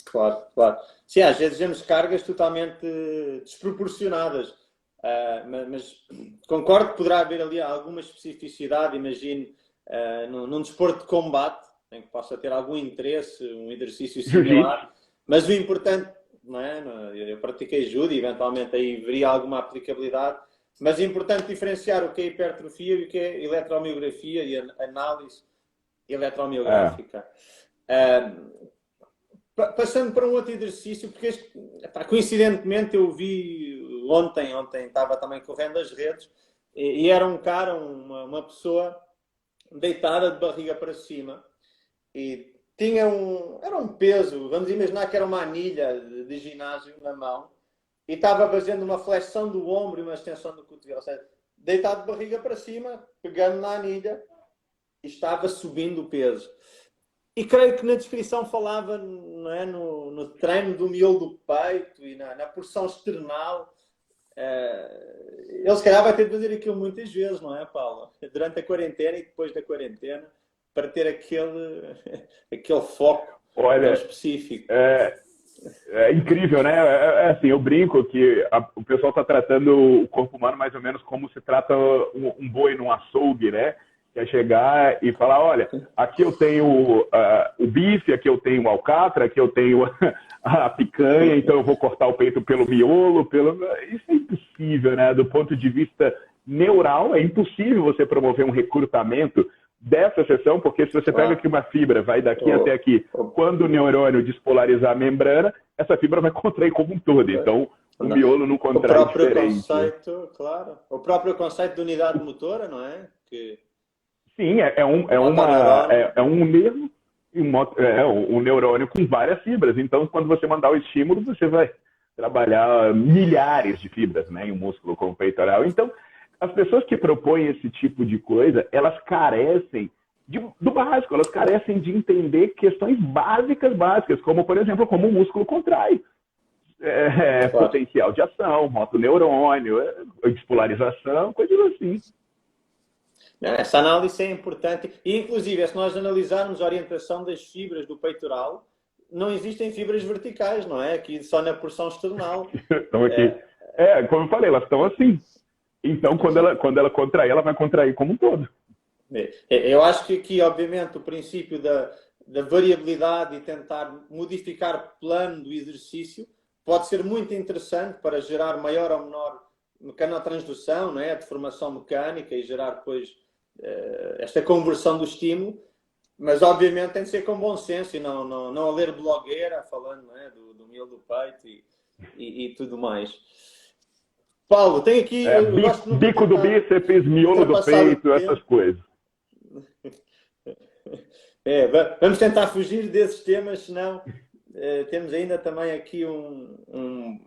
Speaker 1: Claro, claro. Sim, às vezes vemos cargas totalmente desproporcionadas, mas concordo que poderá haver ali alguma especificidade, imagino, num desporto de combate, em que possa ter algum interesse, um exercício similar, mas o importante, não é? Eu pratiquei judo e eventualmente aí veria alguma aplicabilidade, mas é importante diferenciar o que é hipertrofia e o que é eletromiografia e análise eletromiográfica. Passando para um outro exercício, porque coincidentemente eu vi ontem estava também correndo as redes, e era um cara, uma pessoa deitada de barriga para cima, e era um peso, vamos imaginar que era uma anilha de ginásio na mão, e estava fazendo uma flexão do ombro e uma extensão do cotovelo, ou seja, deitado de barriga para cima, pegando na anilha, e estava subindo o peso. E creio que na descrição falava, não é, no treino do miolo do peito e na porção external. Ele se calhar vai ter de fazer aquilo muitas vezes, não é, Paulo? Durante a quarentena e depois da quarentena, para ter aquele foco específico.
Speaker 2: É incrível, né? Assim, eu brinco que o pessoal está tratando o corpo humano mais ou menos como se trata um boi num açougue, né? Que é chegar e falar, olha, aqui eu tenho o bife, aqui eu tenho o alcatra, aqui eu tenho a picanha, então eu vou cortar o peito pelo miolo, Isso é impossível, né? Do ponto de vista neural, é impossível você promover um recrutamento dessa seção, porque se você pega aqui uma fibra, vai daqui até aqui, quando o neurônio despolarizar a membrana, essa fibra vai contrair como um todo. Então, o miolo não contrai diferente.
Speaker 1: Claro. O próprio conceito de unidade motora, não é?
Speaker 2: Sim, é um nervo, um neurônio com várias fibras. Então, quando você mandar o estímulo, você vai trabalhar milhares de fibras, né, em um músculo como o peitoral. Então, as pessoas que propõem esse tipo de coisa, elas carecem do básico, elas carecem de entender questões básicas, como, por exemplo, como o músculo contrai. Potencial de ação, motoneurônio, despolarização, coisas assim.
Speaker 1: Essa análise é importante e, inclusive, se nós analisarmos a orientação das fibras do peitoral, não existem fibras verticais, não é? Aqui só na porção external.
Speaker 2: Estão aqui. Como eu falei, elas estão assim. Então, quando ela contrair, ela vai contrair como um todo.
Speaker 1: Eu acho que aqui, obviamente, o princípio da variabilidade e tentar modificar o plano do exercício pode ser muito interessante para gerar maior ou menor mecanotransdução, não é? A deformação mecânica e gerar depois esta conversão do estímulo, mas obviamente tem de ser com bom senso e não a ler blogueira falando, não é? do miolo do peito e tudo mais. Paulo, tem aqui...
Speaker 2: bico do bíceps, miolo do peito, essas coisas.
Speaker 1: Vamos tentar fugir desses temas, senão temos ainda também aqui um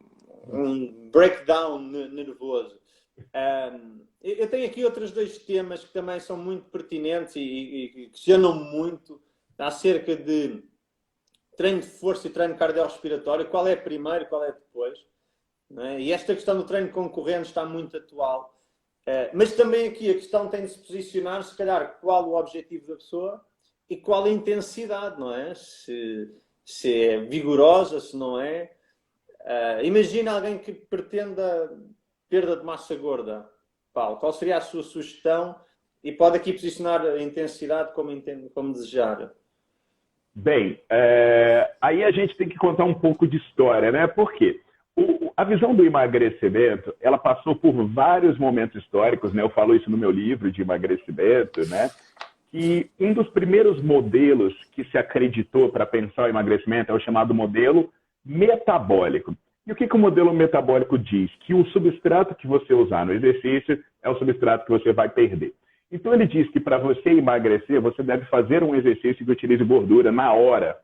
Speaker 1: breakdown nervoso. Eu tenho aqui outros dois temas que também são muito pertinentes e questionam muito acerca de treino de força e treino cardiorrespiratório. Qual é primeiro e qual é depois? Não é? E esta questão do treino concorrente está muito atual. Mas também aqui a questão tem de se posicionar, se calhar, qual o objetivo da pessoa e qual a intensidade, não é? Se é vigorosa, se não é. Imagina alguém que pretenda perda de massa gorda. Paulo? Qual seria a sua sugestão? E pode aqui posicionar a intensidade como desejar.
Speaker 2: Bem, aí a gente tem que contar um pouco de história, né? Por quê? A visão do emagrecimento, ela passou por vários momentos históricos, né? Eu falo isso no meu livro de emagrecimento, né? E um dos primeiros modelos que se acreditou para pensar o emagrecimento é o chamado modelo metabólico. E o que o modelo metabólico diz? Que o substrato que você usar no exercício é o substrato que você vai perder. Então ele diz que para você emagrecer, você deve fazer um exercício que utilize gordura na hora.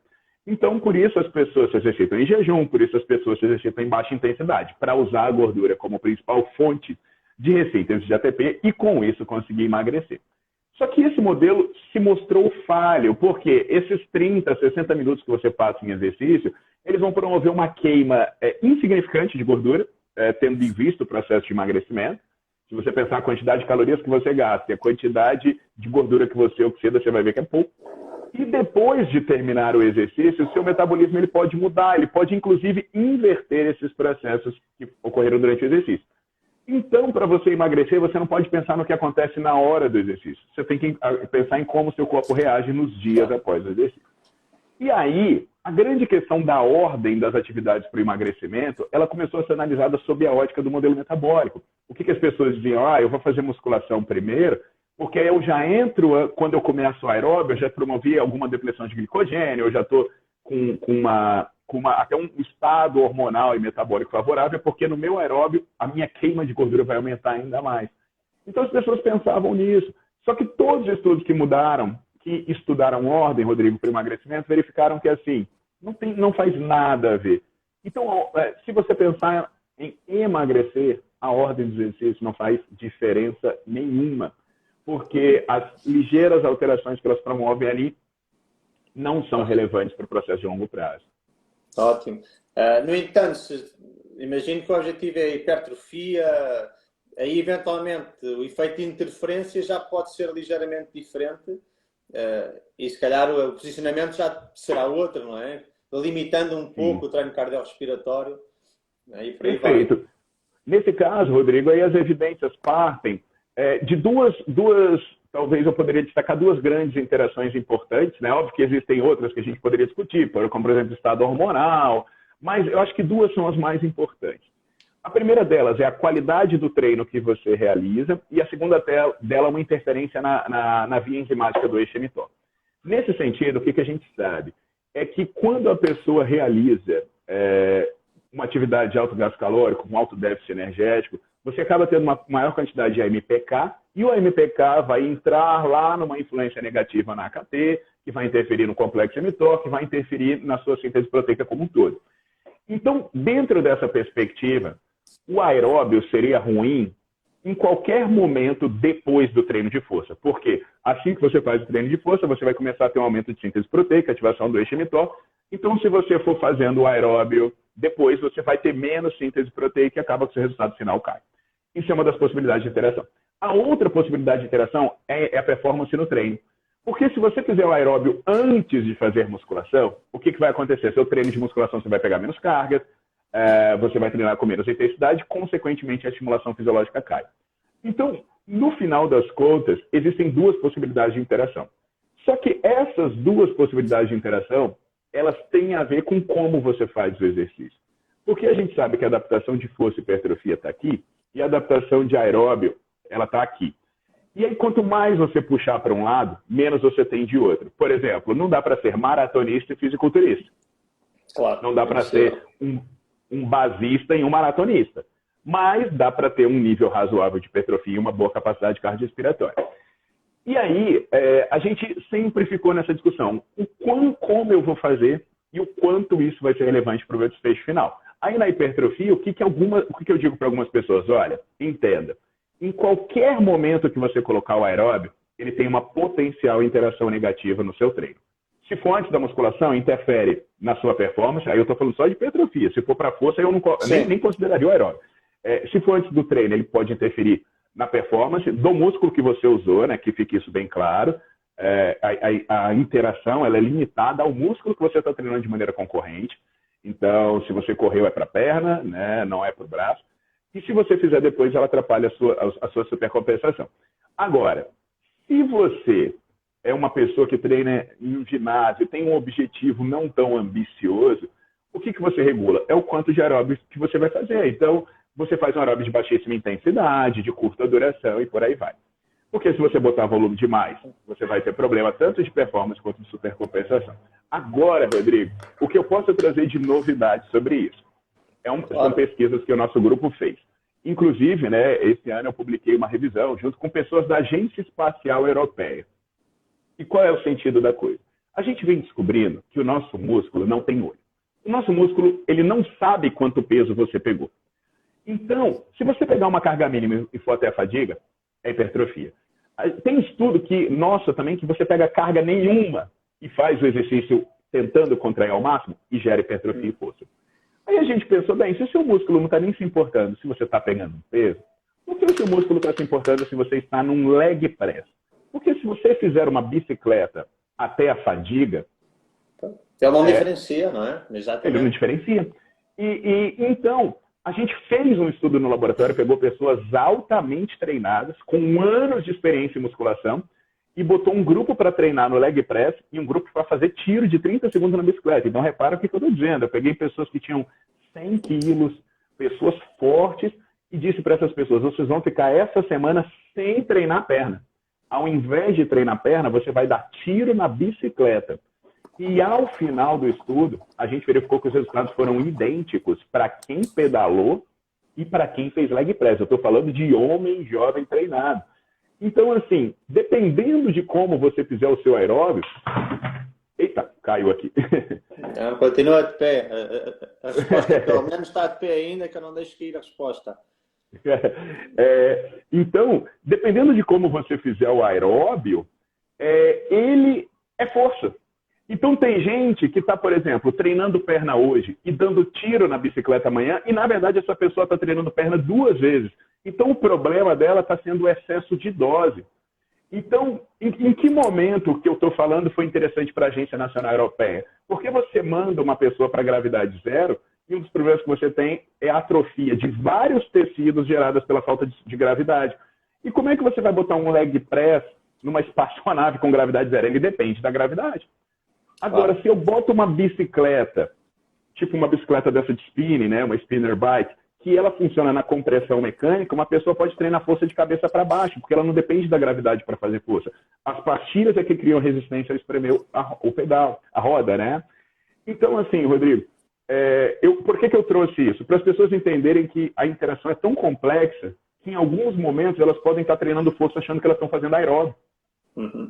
Speaker 2: Então, por isso as pessoas se exercitam em jejum, por isso as pessoas se exercitam em baixa intensidade, para usar a gordura como principal fonte de receitas de ATP e com isso conseguir emagrecer. Só que esse modelo se mostrou falho, porque esses 30, 60 minutos que você passa em exercício, eles vão promover uma queima insignificante de gordura, tendo em vista o processo de emagrecimento. Se você pensar a quantidade de calorias que você gasta e a quantidade de gordura que você oxida, você vai ver que é pouco. E depois de terminar o exercício, o seu metabolismo ele pode mudar, ele pode inclusive inverter esses processos que ocorreram durante o exercício. Então, para você emagrecer, você não pode pensar no que acontece na hora do exercício. Você tem que pensar em como o seu corpo reage nos dias após o exercício. E aí, a grande questão da ordem das atividades para o emagrecimento, ela começou a ser analisada sob a ótica do modelo metabólico. O que as pessoas diziam? Eu vou fazer musculação primeiro, porque eu já entro, quando eu começo o aeróbio, eu já promovi alguma depressão de glicogênio, eu já estou com até um estado hormonal e metabólico favorável, porque no meu aeróbio a minha queima de gordura vai aumentar ainda mais. Então as pessoas pensavam nisso. Só que todos os estudos que mudaram, que estudaram ordem, Rodrigo, para o emagrecimento, verificaram que assim, não faz nada a ver. Então, se você pensar em emagrecer, a ordem dos exercícios não faz diferença nenhuma, porque as ligeiras alterações que elas promovem ali não são relevantes para o processo de longo prazo.
Speaker 1: Ótimo. No entanto, imagino que o objetivo é hipertrofia, aí eventualmente o efeito de interferência já pode ser ligeiramente diferente e se calhar o posicionamento já será outro, não é? Limitando um pouco o treino cardiorrespiratório. E por aí
Speaker 2: Perfeito.
Speaker 1: Vai.
Speaker 2: Nesse caso, Rodrigo, aí as evidências partem de duas, talvez eu poderia destacar duas grandes interações importantes, né? Óbvio que existem outras que a gente poderia discutir, como por exemplo o estado hormonal, mas eu acho que duas são as mais importantes. A primeira delas é a qualidade do treino que você realiza e a segunda dela é uma interferência na via enzimática do eixo mTOR. Nesse sentido, o que a gente sabe é que quando a pessoa realiza uma atividade de alto gasto calórico, com alto déficit energético, você acaba tendo uma maior quantidade de AMPK e o AMPK vai entrar lá numa influência negativa na AKT, que vai interferir no complexo mTOR, que vai interferir na sua síntese proteica como um todo. Então, dentro dessa perspectiva, o aeróbio seria ruim em qualquer momento depois do treino de força. Porque assim que você faz o treino de força, você vai começar a ter um aumento de síntese proteica, ativação do eixo mTOR. Então, se você for fazendo o aeróbio depois, você vai ter menos síntese proteica e acaba que o seu resultado final cai. Isso é uma das possibilidades de interação. A outra possibilidade de interação é a performance no treino. Porque se você fizer o aeróbio antes de fazer musculação, o que vai acontecer? Seu treino de musculação você vai pegar menos cargas, você vai treinar com menos intensidade, consequentemente a estimulação fisiológica cai. Então, no final das contas, existem duas possibilidades de interação. Só que essas duas possibilidades de interação, elas têm a ver com como você faz o exercício. Porque a gente sabe que a adaptação de força e hipertrofia está aqui, e a adaptação de aeróbio, ela está aqui. E aí, quanto mais você puxar para um lado, menos você tem de outro. Por exemplo, não dá para ser maratonista e fisiculturista.
Speaker 1: Claro,
Speaker 2: não dá para ser um basista e um maratonista. Mas dá para ter um nível razoável de hipertrofia e uma boa capacidade cardiorrespiratória. E aí, a gente sempre ficou nessa discussão. Como eu vou fazer e o quanto isso vai ser relevante para o meu desfecho final. Aí na hipertrofia, o que eu digo para algumas pessoas? Olha, entenda. Em qualquer momento que você colocar o aeróbio, ele tem uma potencial interação negativa no seu treino. Se for antes da musculação, interfere na sua performance. Aí eu estou falando só de hipertrofia. Se for para força, eu nem consideraria o aeróbio. Se for antes do treino, ele pode interferir na performance do músculo que você usou, né? Que fique isso bem claro. A interação ela é limitada ao músculo que você está treinando de maneira concorrente. Então, se você correu, é para a perna, né? Não é para o braço. E se você fizer depois, ela atrapalha a sua supercompensação. Agora, se você é uma pessoa que treina em um ginásio, tem um objetivo não tão ambicioso, o que você regula? É o quanto de aeróbios que você vai fazer. Então, você faz um aeróbio de baixíssima intensidade, de curta duração e por aí vai. Porque se você botar volume demais, você vai ter problema tanto de performance quanto de supercompensação. Agora, Rodrigo, o que eu posso trazer de novidade sobre isso? São pesquisas que o nosso grupo fez. Inclusive, né, esse ano eu publiquei uma revisão junto com pessoas da Agência Espacial Europeia. E qual é o sentido da coisa? A gente vem descobrindo que o nosso músculo não tem olho. O nosso músculo, ele não sabe quanto peso você pegou. Então, se você pegar uma carga mínima e for até a fadiga, é hipertrofia. Tem estudo nosso também, que você pega carga nenhuma e faz o exercício tentando contrair ao máximo e gera hipertrofia e força. Aí a gente pensou, bem, se o seu músculo não está nem se importando se você está pegando um peso, por que o seu músculo está se importando se você está num leg press? Porque se você fizer uma bicicleta até a fadiga...
Speaker 1: Ele não diferencia, não é?
Speaker 2: Exatamente. Ele não diferencia. Então, a gente fez um estudo no laboratório, pegou pessoas altamente treinadas, com anos de experiência em musculação, e botou um grupo para treinar no leg press e um grupo para fazer tiro de 30 segundos na bicicleta. Então, repara o que eu estou dizendo. Eu peguei pessoas que tinham 100 quilos, pessoas fortes, e disse para essas pessoas, vocês vão ficar essa semana sem treinar a perna. Ao invés de treinar a perna, você vai dar tiro na bicicleta. E ao final do estudo, a gente verificou que os resultados foram idênticos para quem pedalou e para quem fez leg press. Eu estou falando de homem jovem treinado. Então, assim, dependendo de como você fizer o seu aeróbio... Eita, caiu aqui.
Speaker 1: Não, continua de pé. A resposta pelo menos está de pé ainda, que eu não deixo cair a resposta.
Speaker 2: Então, dependendo de como você fizer o aeróbio, ele é força. Então, tem gente que está, por exemplo, treinando perna hoje e dando tiro na bicicleta amanhã, e, na verdade, essa pessoa está treinando perna 2 vezes. Então, o problema dela está sendo o excesso de dose. Então, em que momento o que eu estou falando foi interessante para a Agência Nacional Europeia? Porque você manda uma pessoa para gravidade zero e um dos problemas que você tem é a atrofia de vários tecidos geradas pela falta de gravidade. E como é que você vai botar um leg press numa espaçonave com gravidade zero? Ele depende da gravidade. Agora, se eu boto uma bicicleta, tipo uma bicicleta dessa de spinning, né, uma spinner bike, que ela funciona na compressão mecânica, uma pessoa pode treinar força de cabeça para baixo, porque ela não depende da gravidade para fazer força. As pastilhas é que criam resistência ao espremer o pedal, a roda, né? Então, assim, Rodrigo, por que eu trouxe isso? Para as pessoas entenderem que a interação é tão complexa que em alguns momentos elas podem estar treinando força achando que elas estão fazendo aeróbio.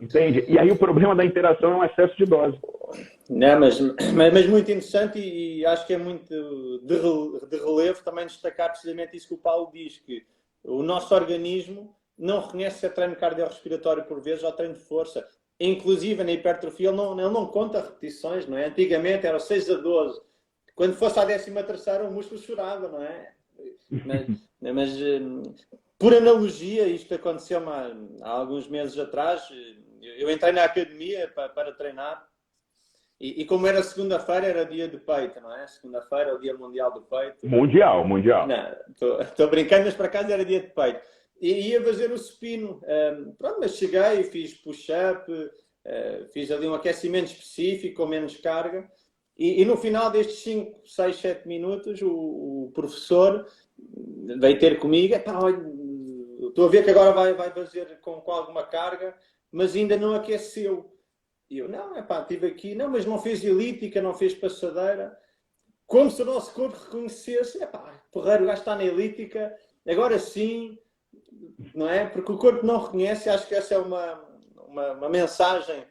Speaker 2: Entende? E aí o problema da interação é um excesso de dose.
Speaker 1: Não, mas muito interessante e acho que é muito de relevo também destacar precisamente isso que o Paulo diz, que o nosso organismo não reconhece se é treino cardiorrespiratório por vezes ou treino de força. Inclusive na hipertrofia ele não conta repetições, não é? Antigamente era 6 a 12. Quando fosse à 13ª o músculo chorava, não é? Mas por analogia, isto aconteceu há alguns meses atrás, eu entrei na academia para treinar e como era segunda-feira, era dia de peito, não é? Segunda-feira é o dia mundial do peito.
Speaker 2: Mundial.
Speaker 1: Estou brincando, mas por acaso era dia de peito. E ia fazer o supino. Pronto, mas cheguei, fiz push-up, fiz ali um aquecimento específico com menos carga e no final destes 5, 6, 7 minutos o professor veio ter comigo, estou a ver que agora vai fazer com alguma carga, mas ainda não aqueceu. E eu, estive aqui, mas não fez elíptica, não fez passadeira. Como se o nosso corpo reconhecesse, porreiro, o gajo está na elíptica, agora sim, não é? Porque o corpo não reconhece, acho que essa é uma mensagem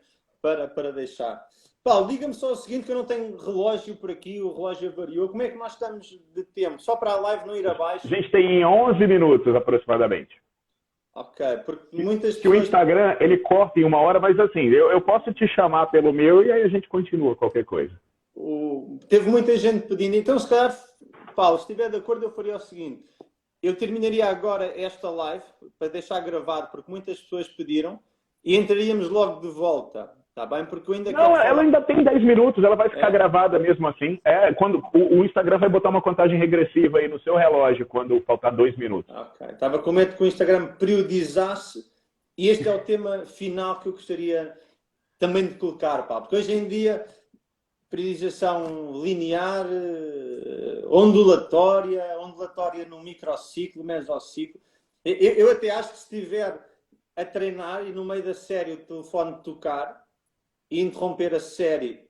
Speaker 1: para deixar. Paulo, diga-me só o seguinte, que eu não tenho relógio por aqui, o relógio variou. Como é que nós estamos de tempo? Só para a live não ir abaixo?
Speaker 2: A gente tem 11 minutos aproximadamente.
Speaker 1: Ok, porque muitas pessoas...
Speaker 2: Que o Instagram, ele corta em 1 hora, mas assim, eu posso te chamar pelo meu e aí a gente continua qualquer coisa.
Speaker 1: Teve muita gente pedindo. Então, se calhar, Paulo, se estiver de acordo, eu faria o seguinte. Eu terminaria agora esta live, para deixar gravado, porque muitas pessoas pediram, e entraríamos logo de volta Está bem? Porque eu ainda
Speaker 2: Não,
Speaker 1: quero
Speaker 2: ela
Speaker 1: falar...
Speaker 2: ainda tem 10 minutos, ela vai ficar gravada mesmo assim. Quando o Instagram vai botar uma contagem regressiva aí no seu relógio quando faltar 2 minutos.
Speaker 1: Ok. Estava com medo que o Instagram periodizasse e este é o tema final que eu gostaria também de colocar, pá. Porque hoje em dia, periodização linear, ondulatória no microciclo, mesociclo. Eu até acho que se estiver a treinar e no meio da série o telefone tocar e interromper a série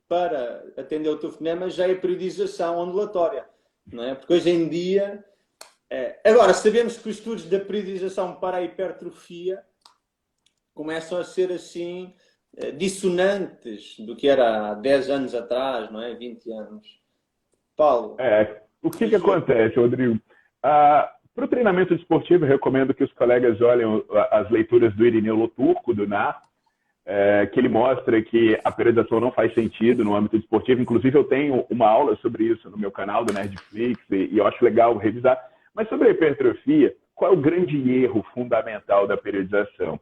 Speaker 1: para atender o telefonema, já é periodização ondulatória, não é? Porque hoje em dia... Agora, sabemos que os estudos da periodização para a hipertrofia começam a ser assim dissonantes do que era há 10 anos atrás, não é? 20 anos. Paulo?
Speaker 2: O que acontece, Rodrigo? Para o treinamento desportivo, eu recomendo que os colegas olhem as leituras do Irineu Loturco, do NAR, que ele mostra que a periodização não faz sentido no âmbito desportivo. Inclusive, eu tenho uma aula sobre isso no meu canal do Nerdflix e eu acho legal revisar. Mas sobre a hipertrofia, qual é o grande erro fundamental da periodização?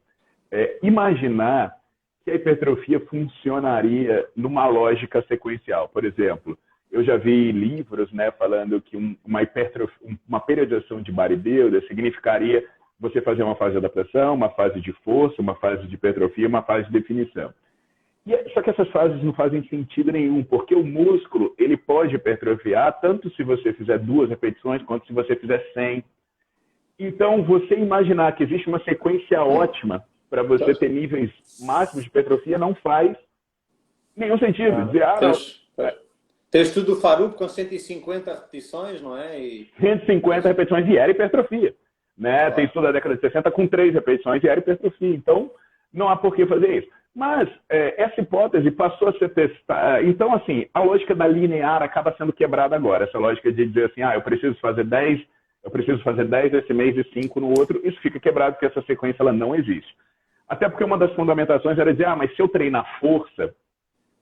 Speaker 2: Imaginar que a hipertrofia funcionaria numa lógica sequencial. Por exemplo, eu já vi livros, né, falando que uma periodização de bodybuilder significaria você fazer uma fase de adaptação, uma fase de força, uma fase de hipertrofia, uma fase de definição. Só que essas fases não fazem sentido nenhum, porque o músculo ele pode hipertrofiar tanto se você fizer 2 repetições, quanto se você fizer 100. Então, você imaginar que existe uma sequência ótima para você ter níveis máximos de hipertrofia não faz nenhum sentido.
Speaker 1: Tem estudo do Faruq com 150 repetições, não é?
Speaker 2: 150 repetições e era hipertrofia. Né? Tem estudo da década de 60 com 3 repetições e era hipertrofia. Então, não há por que fazer isso. Mas essa hipótese passou a ser testada. Então, assim, a lógica da linear acaba sendo quebrada agora. Essa lógica de dizer assim, eu preciso fazer 10 esse mês e 5 no outro, isso fica quebrado porque essa sequência ela não existe. Até porque uma das fundamentações era dizer, mas se eu treinar força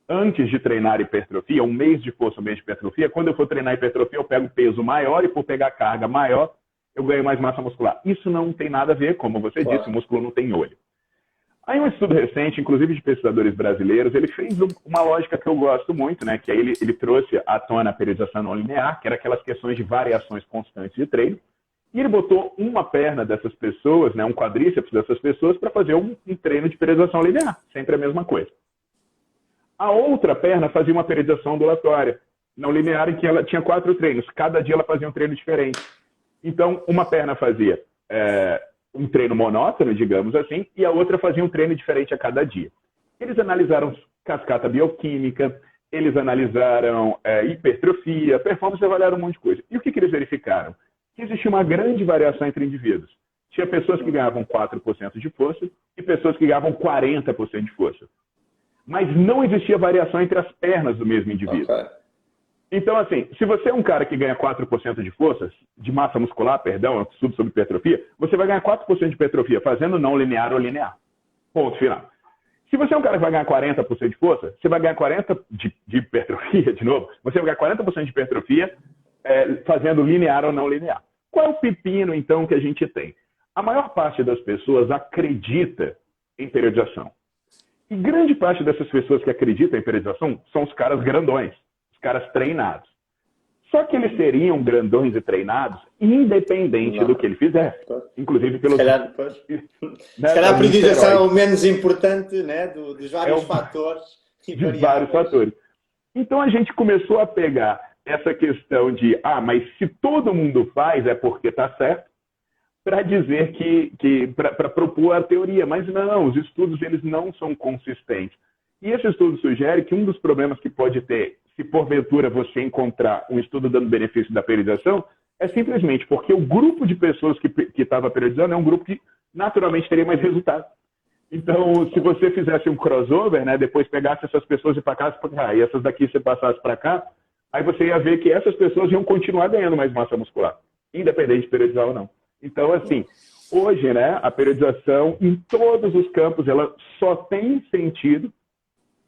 Speaker 2: antes de treinar hipertrofia, um mês de força, um mês de hipertrofia, quando eu for treinar hipertrofia, eu pego peso maior e por pegar carga maior, eu ganho mais massa muscular. Isso não tem nada a ver, como você disse, o músculo não tem olho. Aí um estudo recente, inclusive de pesquisadores brasileiros, ele fez uma lógica que eu gosto muito, né? Que aí ele trouxe à tona a periodização não linear, que era aquelas questões de variações constantes de treino, e ele botou uma perna dessas pessoas, né, um quadríceps dessas pessoas, para fazer um treino de periodização linear, sempre a mesma coisa. A outra perna fazia uma periodização ondulatória, não linear, em que ela tinha 4 treinos, cada dia ela fazia um treino diferente. Então, uma perna fazia um treino monótono, digamos assim, e a outra fazia um treino diferente a cada dia. Eles analisaram cascata bioquímica, eles analisaram hipertrofia, performance, avaliaram um monte de coisa. E o que eles verificaram? Que existia uma grande variação entre indivíduos. Tinha pessoas que ganhavam 4% de força e pessoas que ganhavam 40% de força. Mas não existia variação entre as pernas do mesmo indivíduo. Okay. Então, assim, se você é um cara que ganha 4% de força, de massa muscular, perdão, estudo sobre hipertrofia, você vai ganhar 4% de hipertrofia fazendo não linear ou linear. Ponto final. Se você é um cara que vai ganhar 40% de força, você vai ganhar 40% de hipertrofia, de novo, você vai ganhar 40% de hipertrofia fazendo linear ou não linear. Qual é o pepino, então, que a gente tem? A maior parte das pessoas acredita em periodização. E grande parte dessas pessoas que acreditam em periodização são os caras grandões, os caras treinados. Só que eles seriam grandões e treinados independente do que ele fizer. Inclusive pelos... Se
Speaker 1: calhar a periodização é o menos importante, né, dos vários fatores.
Speaker 2: De vários fatores. Então a gente começou a pegar essa questão de, mas se todo mundo faz é porque está certo, para dizer para propor a teoria. Mas não, os estudos eles não são consistentes. E esse estudo sugere que um dos problemas que pode ter, se porventura você encontrar um estudo dando benefício da periodização, é simplesmente porque o grupo de pessoas que estava periodizando é um grupo que naturalmente teria mais resultado. Então, se você fizesse um crossover, né, depois pegasse essas pessoas e para cá, e essas daqui você passasse para cá, aí você ia ver que essas pessoas iam continuar ganhando mais massa muscular, independente de periodizar ou não. Então, assim, hoje, né, a periodização em todos os campos, ela só tem sentido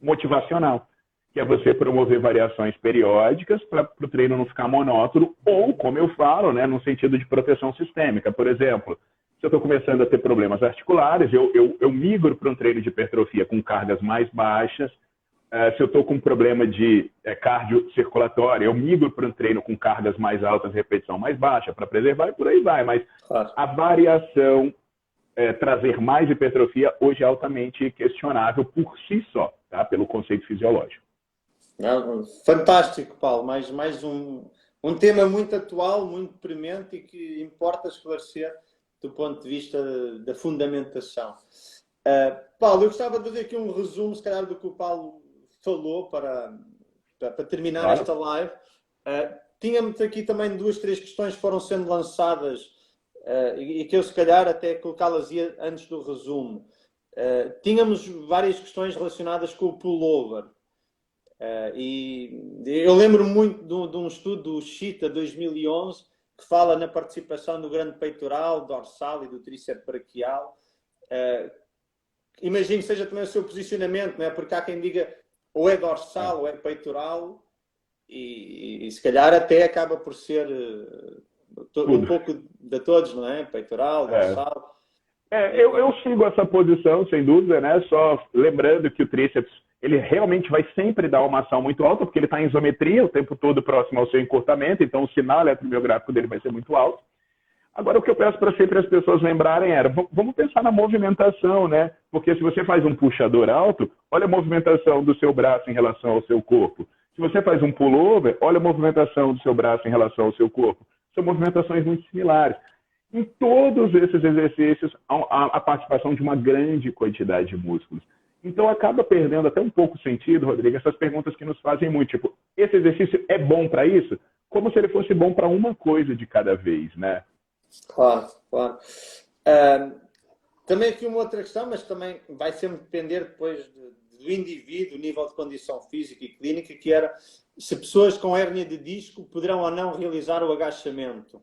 Speaker 2: motivacional, que é você promover variações periódicas para o treino não ficar monótono, ou, como eu falo, né, no sentido de proteção sistêmica. Por exemplo, Se eu estou começando a ter problemas articulares, eu migro para um treino de hipertrofia com cargas mais baixas. Se eu estou com um problema de cardio circulatório, eu migro para um treino com cargas mais altas, repetição mais baixa, para preservar e por aí vai. Mas
Speaker 1: Claro.
Speaker 2: a variação, trazer mais hipertrofia, hoje é altamente questionável por si só, tá? Pelo conceito fisiológico.
Speaker 1: Fantástico, Paulo. Mais um tema muito atual, muito premente e que importa esclarecer do ponto de vista da fundamentação. Paulo, eu gostava de fazer aqui um resumo, se calhar, do que o Paulo falou para terminar
Speaker 2: Claro.
Speaker 1: esta live. Tínhamos aqui também 2, 3 questões que foram sendo lançadas e que eu, se calhar, até colocá-las antes do resumo. Tínhamos várias questões relacionadas com o pullover. E eu lembro muito de um estudo do Chita 2011 que fala na participação do grande peitoral, dorsal e do tríceps braquial. Imagino que seja também o seu posicionamento, não é? Porque há quem diga ou é dorsal ou é peitoral e se calhar até acaba por ser um pouco de todos, não é? Peitoral, dorsal.
Speaker 2: Eu sigo essa posição, sem dúvida, né? Só lembrando que o tríceps ele realmente vai sempre dar uma ação muito alta, porque ele está em isometria o tempo todo próximo ao seu encurtamento, então o sinal eletromiográfico dele vai ser muito alto. Agora, o que eu peço para sempre as pessoas lembrarem era, vamos pensar na movimentação, né? Porque se você faz um puxador alto, olha a movimentação do seu braço em relação ao seu corpo. Se você faz um pullover, olha a movimentação do seu braço em relação ao seu corpo. São movimentações muito similares. Em todos esses exercícios, há a participação de uma grande quantidade de músculos. Então, acaba perdendo até um pouco o sentido, Rodrigo, essas perguntas que nos fazem muito. Tipo, esse exercício é bom para isso? Como se ele fosse bom para uma coisa de cada vez, né?
Speaker 1: Claro. Também aqui uma outra questão, mas também vai sempre depender depois do indivíduo, o nível de condição física e clínica, que era se pessoas com hérnia de disco poderão ou não realizar o agachamento.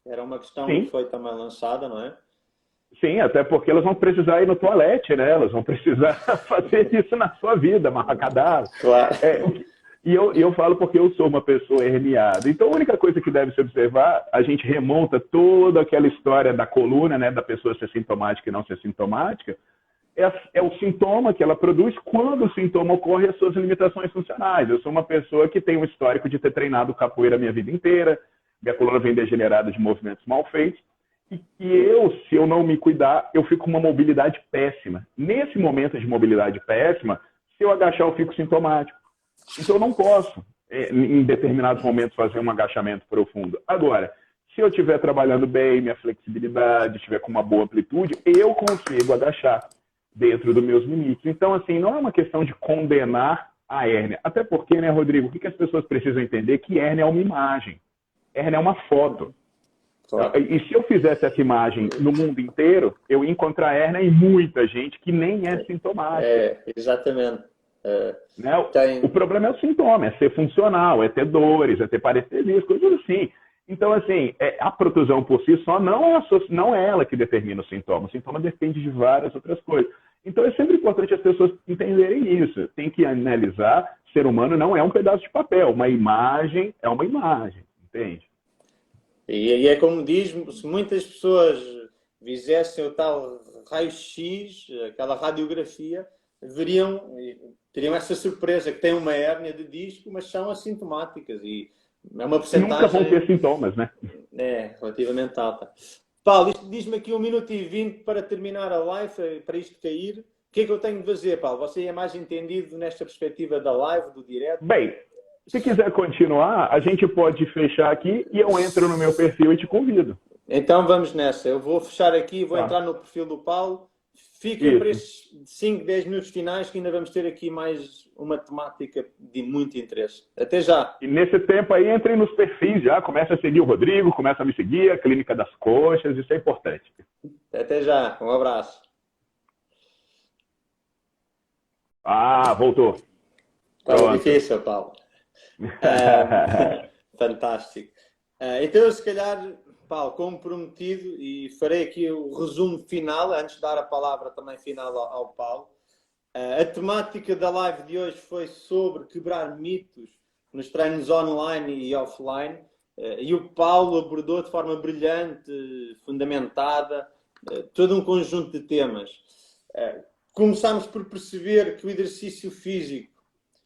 Speaker 1: Era uma questão que foi também lançada, não é?
Speaker 2: Sim, até porque elas vão precisar ir no toalete, né? Elas vão precisar fazer isso na sua vida, amarrar cadáver.
Speaker 1: Claro.
Speaker 2: E eu falo porque eu sou uma pessoa herniada. Então, a única coisa que deve se observar, a gente remonta toda aquela história da coluna, né? Da pessoa ser sintomática e não ser sintomática, é o sintoma que ela produz quando o sintoma ocorre as suas limitações funcionais. Eu sou uma pessoa que tem um histórico de ter treinado capoeira a minha vida inteira, minha coluna vem degenerada de movimentos mal feitos, e se eu não me cuidar, eu fico com uma mobilidade péssima. Nesse momento de mobilidade péssima, se eu agachar, eu fico sintomático. Então, eu não posso, em determinados momentos, fazer um agachamento profundo. Agora, se eu estiver trabalhando bem, minha flexibilidade, estiver com uma boa amplitude, eu consigo agachar dentro dos meus limites. Então, assim, não é uma questão de condenar a hérnia. Até porque, né, Rodrigo, o que as pessoas precisam entender? Que hérnia é uma imagem. Hérnia é uma foto. Claro. E se eu fizesse essa imagem no mundo inteiro, eu ia encontrar hérnia em muita gente que nem é sintomática.
Speaker 1: Exatamente.
Speaker 2: Né? O problema é o sintoma, é ser funcional, é ter dores, é ter parestesias, coisas assim. Então, assim, a protusão por si só não é ela que determina o sintoma. O sintoma depende de várias outras coisas. Então, é sempre importante as pessoas entenderem isso. Tem que analisar, ser humano não é um pedaço de papel. Uma imagem é uma imagem, entende?
Speaker 1: E é como diz, se muitas pessoas fizessem o tal raio-x, aquela radiografia, teriam essa surpresa que têm uma hérnia de disco, mas são assintomáticas e é uma porcentagem...
Speaker 2: Nunca vão ter sintomas, né?
Speaker 1: Relativamente alta. Paulo, isto diz-me aqui 1 minuto e 20 para terminar a live, para isto cair. O que é que eu tenho de fazer, Paulo? Você é mais entendido nesta perspectiva da live, do direto?
Speaker 2: Bem, se quiser continuar, a gente pode fechar aqui e eu entro no meu perfil e te convido.
Speaker 1: Então vamos nessa. Eu vou fechar aqui, vou entrar no perfil do Paulo. Fiquem para esses 5, 10 minutos finais que ainda vamos ter aqui mais uma temática de muito interesse. Até já.
Speaker 2: E nesse tempo aí, entrem nos perfis já. Começa a seguir o Rodrigo, começa a me seguir, a Clínica das Coxas, isso é importante.
Speaker 1: Até já. Um abraço.
Speaker 2: Voltou.
Speaker 1: Quase difícil, Paulo. Fantástico. Então, se calhar, Paulo, como prometido, e farei aqui o resumo final, antes de dar a palavra também final ao Paulo. A temática da live de hoje foi sobre quebrar mitos nos treinos online e offline. E o Paulo abordou de forma brilhante, fundamentada, todo um conjunto de temas. Começámos por perceber que o exercício físico,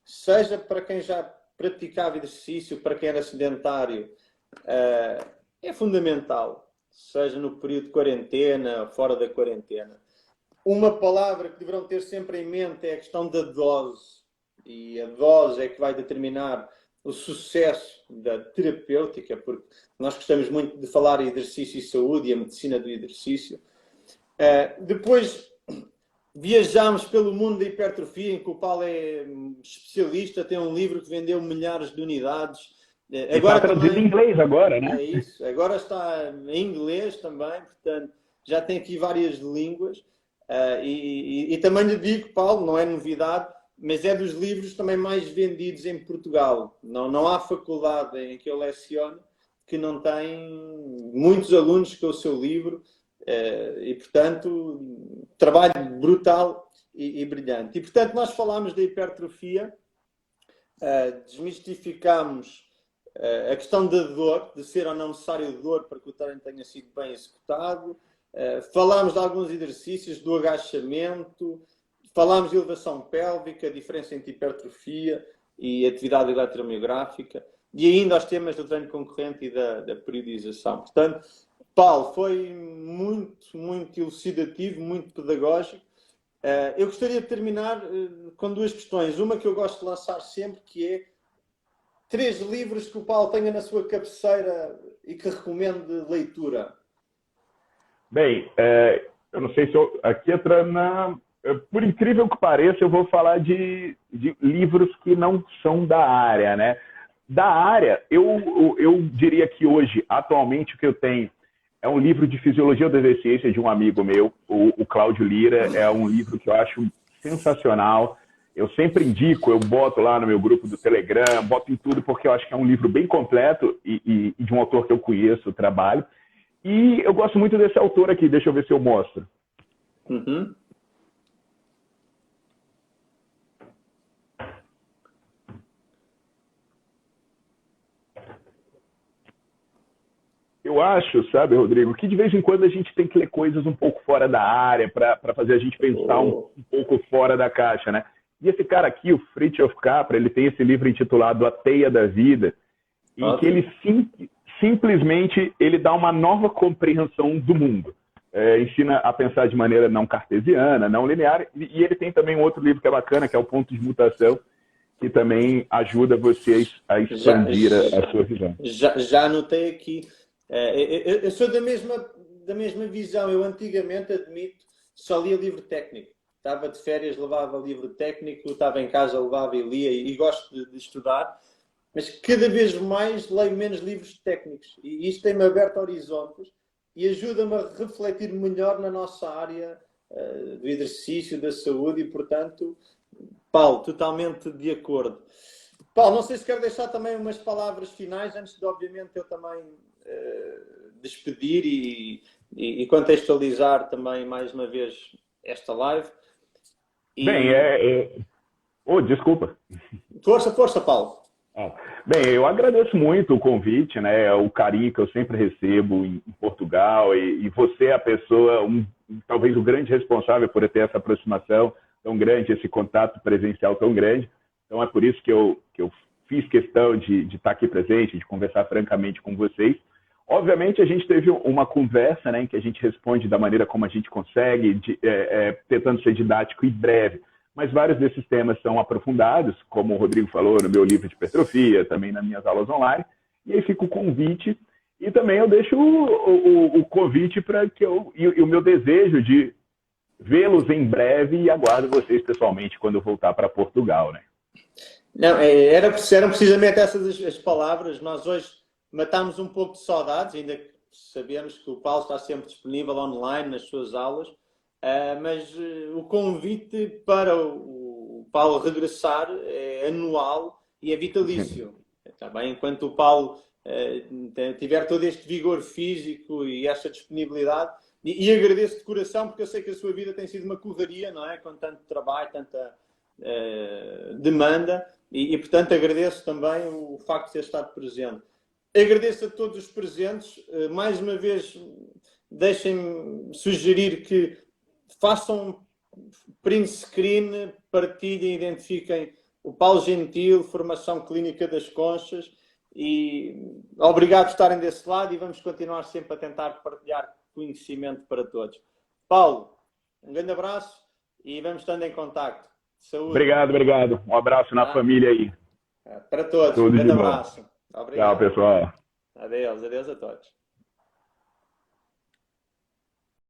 Speaker 1: seja para quem já praticava exercício, para quem era sedentário, é fundamental, seja no período de quarentena, fora da quarentena. Uma palavra que deverão ter sempre em mente é a questão da dose. E a dose é que vai determinar o sucesso da terapêutica, porque nós gostamos muito de falar em exercício e saúde e a medicina do exercício. Depois viajámos pelo mundo da hipertrofia, em que o Paulo é especialista, tem um livro que vendeu milhares de unidades.
Speaker 2: Agora está traduzido em inglês agora, né?
Speaker 1: É isso. Agora está em inglês também, portanto, já tem aqui várias línguas. E também lhe digo, Paulo, não é novidade, mas é dos livros também mais vendidos em Portugal. Não há faculdade em que eu leciono que não tem muitos alunos com o seu livro. E, portanto, trabalho brutal e brilhante. E, portanto, nós falámos da hipertrofia, desmistificámos a questão da dor, de ser ou não necessário dor para que o treino tenha sido bem executado. Falámos de alguns exercícios, do agachamento, falámos de elevação pélvica, a diferença entre hipertrofia e atividade eletromiográfica, e ainda os temas do treino concorrente e da periodização. Portanto, Paulo, foi muito, muito elucidativo, muito pedagógico. Eu gostaria de terminar com duas questões. Uma que eu gosto de lançar sempre, que é 3 livros que o Paulo tenha na sua cabeceira e que recomende leitura.
Speaker 2: Bem, eu não sei se aqui entra por incrível que pareça, eu vou falar de livros que não são da área, né? Da área, eu diria que hoje, atualmente, o que eu tenho é um livro de Fisiologia da Deficiência de um amigo meu, o Cláudio Lira. É um livro que eu acho sensacional. Eu sempre indico, eu boto lá no meu grupo do Telegram, boto em tudo, porque eu acho que é um livro bem completo e de um autor que eu conheço o trabalho. E eu gosto muito desse autor aqui, deixa eu ver se eu mostro.
Speaker 1: Uhum.
Speaker 2: Eu acho, sabe, Rodrigo, que de vez em quando a gente tem que ler coisas um pouco fora da área para fazer a gente pensar um pouco fora da caixa, né? E esse cara aqui, o Fritjof Capra, ele tem esse livro intitulado A Teia da Vida, em que ele simplesmente ele dá uma nova compreensão do mundo. Ensina a pensar de maneira não cartesiana, não linear, e ele tem também um outro livro que é bacana, que é o Ponto de Mutação, que também ajuda vocês a expandir a sua visão.
Speaker 1: Já anotei aqui. Eu sou da mesma visão. Eu antigamente, admito, só lia livro técnico. Estava de férias, levava livro técnico, estava em casa, levava e lia, e gosto de estudar, mas cada vez mais leio menos livros técnicos. E isto tem-me aberto horizontes e ajuda-me a refletir melhor na nossa área do exercício, da saúde, e, portanto, Paulo, totalmente de acordo. Paulo, não sei se quer deixar também umas palavras finais, antes de, obviamente, eu também despedir e contextualizar também, mais uma vez, esta live.
Speaker 2: Bem, desculpa.
Speaker 1: Força, Paulo.
Speaker 2: Bem, eu agradeço muito o convite, né? O carinho que eu sempre recebo em Portugal, e você é a pessoa, talvez o grande responsável por ter essa aproximação tão grande, esse contato presencial tão grande. Então é por isso que eu fiz questão de estar aqui presente, de conversar francamente com vocês. Obviamente a gente teve uma conversa, né, em que a gente responde da maneira como a gente consegue, tentando ser didático e breve. Mas vários desses temas são aprofundados, como o Rodrigo falou no meu livro de hipertrofia, também nas minhas aulas online. E aí fica o convite, e também eu deixo o convite para que e o meu desejo de vê-los em breve, e aguardo vocês pessoalmente quando eu voltar para Portugal, né?
Speaker 1: Não, eram precisamente essas as palavras. Nós hoje matámos um pouco de saudades, ainda que sabemos que o Paulo está sempre disponível online nas suas aulas, mas o convite para o Paulo regressar é anual e é vitalício. Está bem? Enquanto o Paulo tiver todo este vigor físico e esta disponibilidade, e agradeço de coração, porque eu sei que a sua vida tem sido uma correria, não é? Com tanto trabalho, tanta demanda, e portanto agradeço também o facto de ter estado presente. Agradeço a todos os presentes. Mais uma vez, deixem-me sugerir que façam print screen, partilhem, identifiquem o Paulo Gentil, Formação Clínica das Conchas, e obrigado por estarem desse lado e vamos continuar sempre a tentar partilhar conhecimento para todos. Paulo, um grande abraço e vamos estando em contacto. Saúde.
Speaker 2: Obrigado. Um abraço na família aí.
Speaker 1: Para todos.
Speaker 2: Tudo
Speaker 1: Um grande
Speaker 2: de bom.
Speaker 1: abraço. Obrigado.
Speaker 2: Tchau, pessoal.
Speaker 1: Adeus a todos.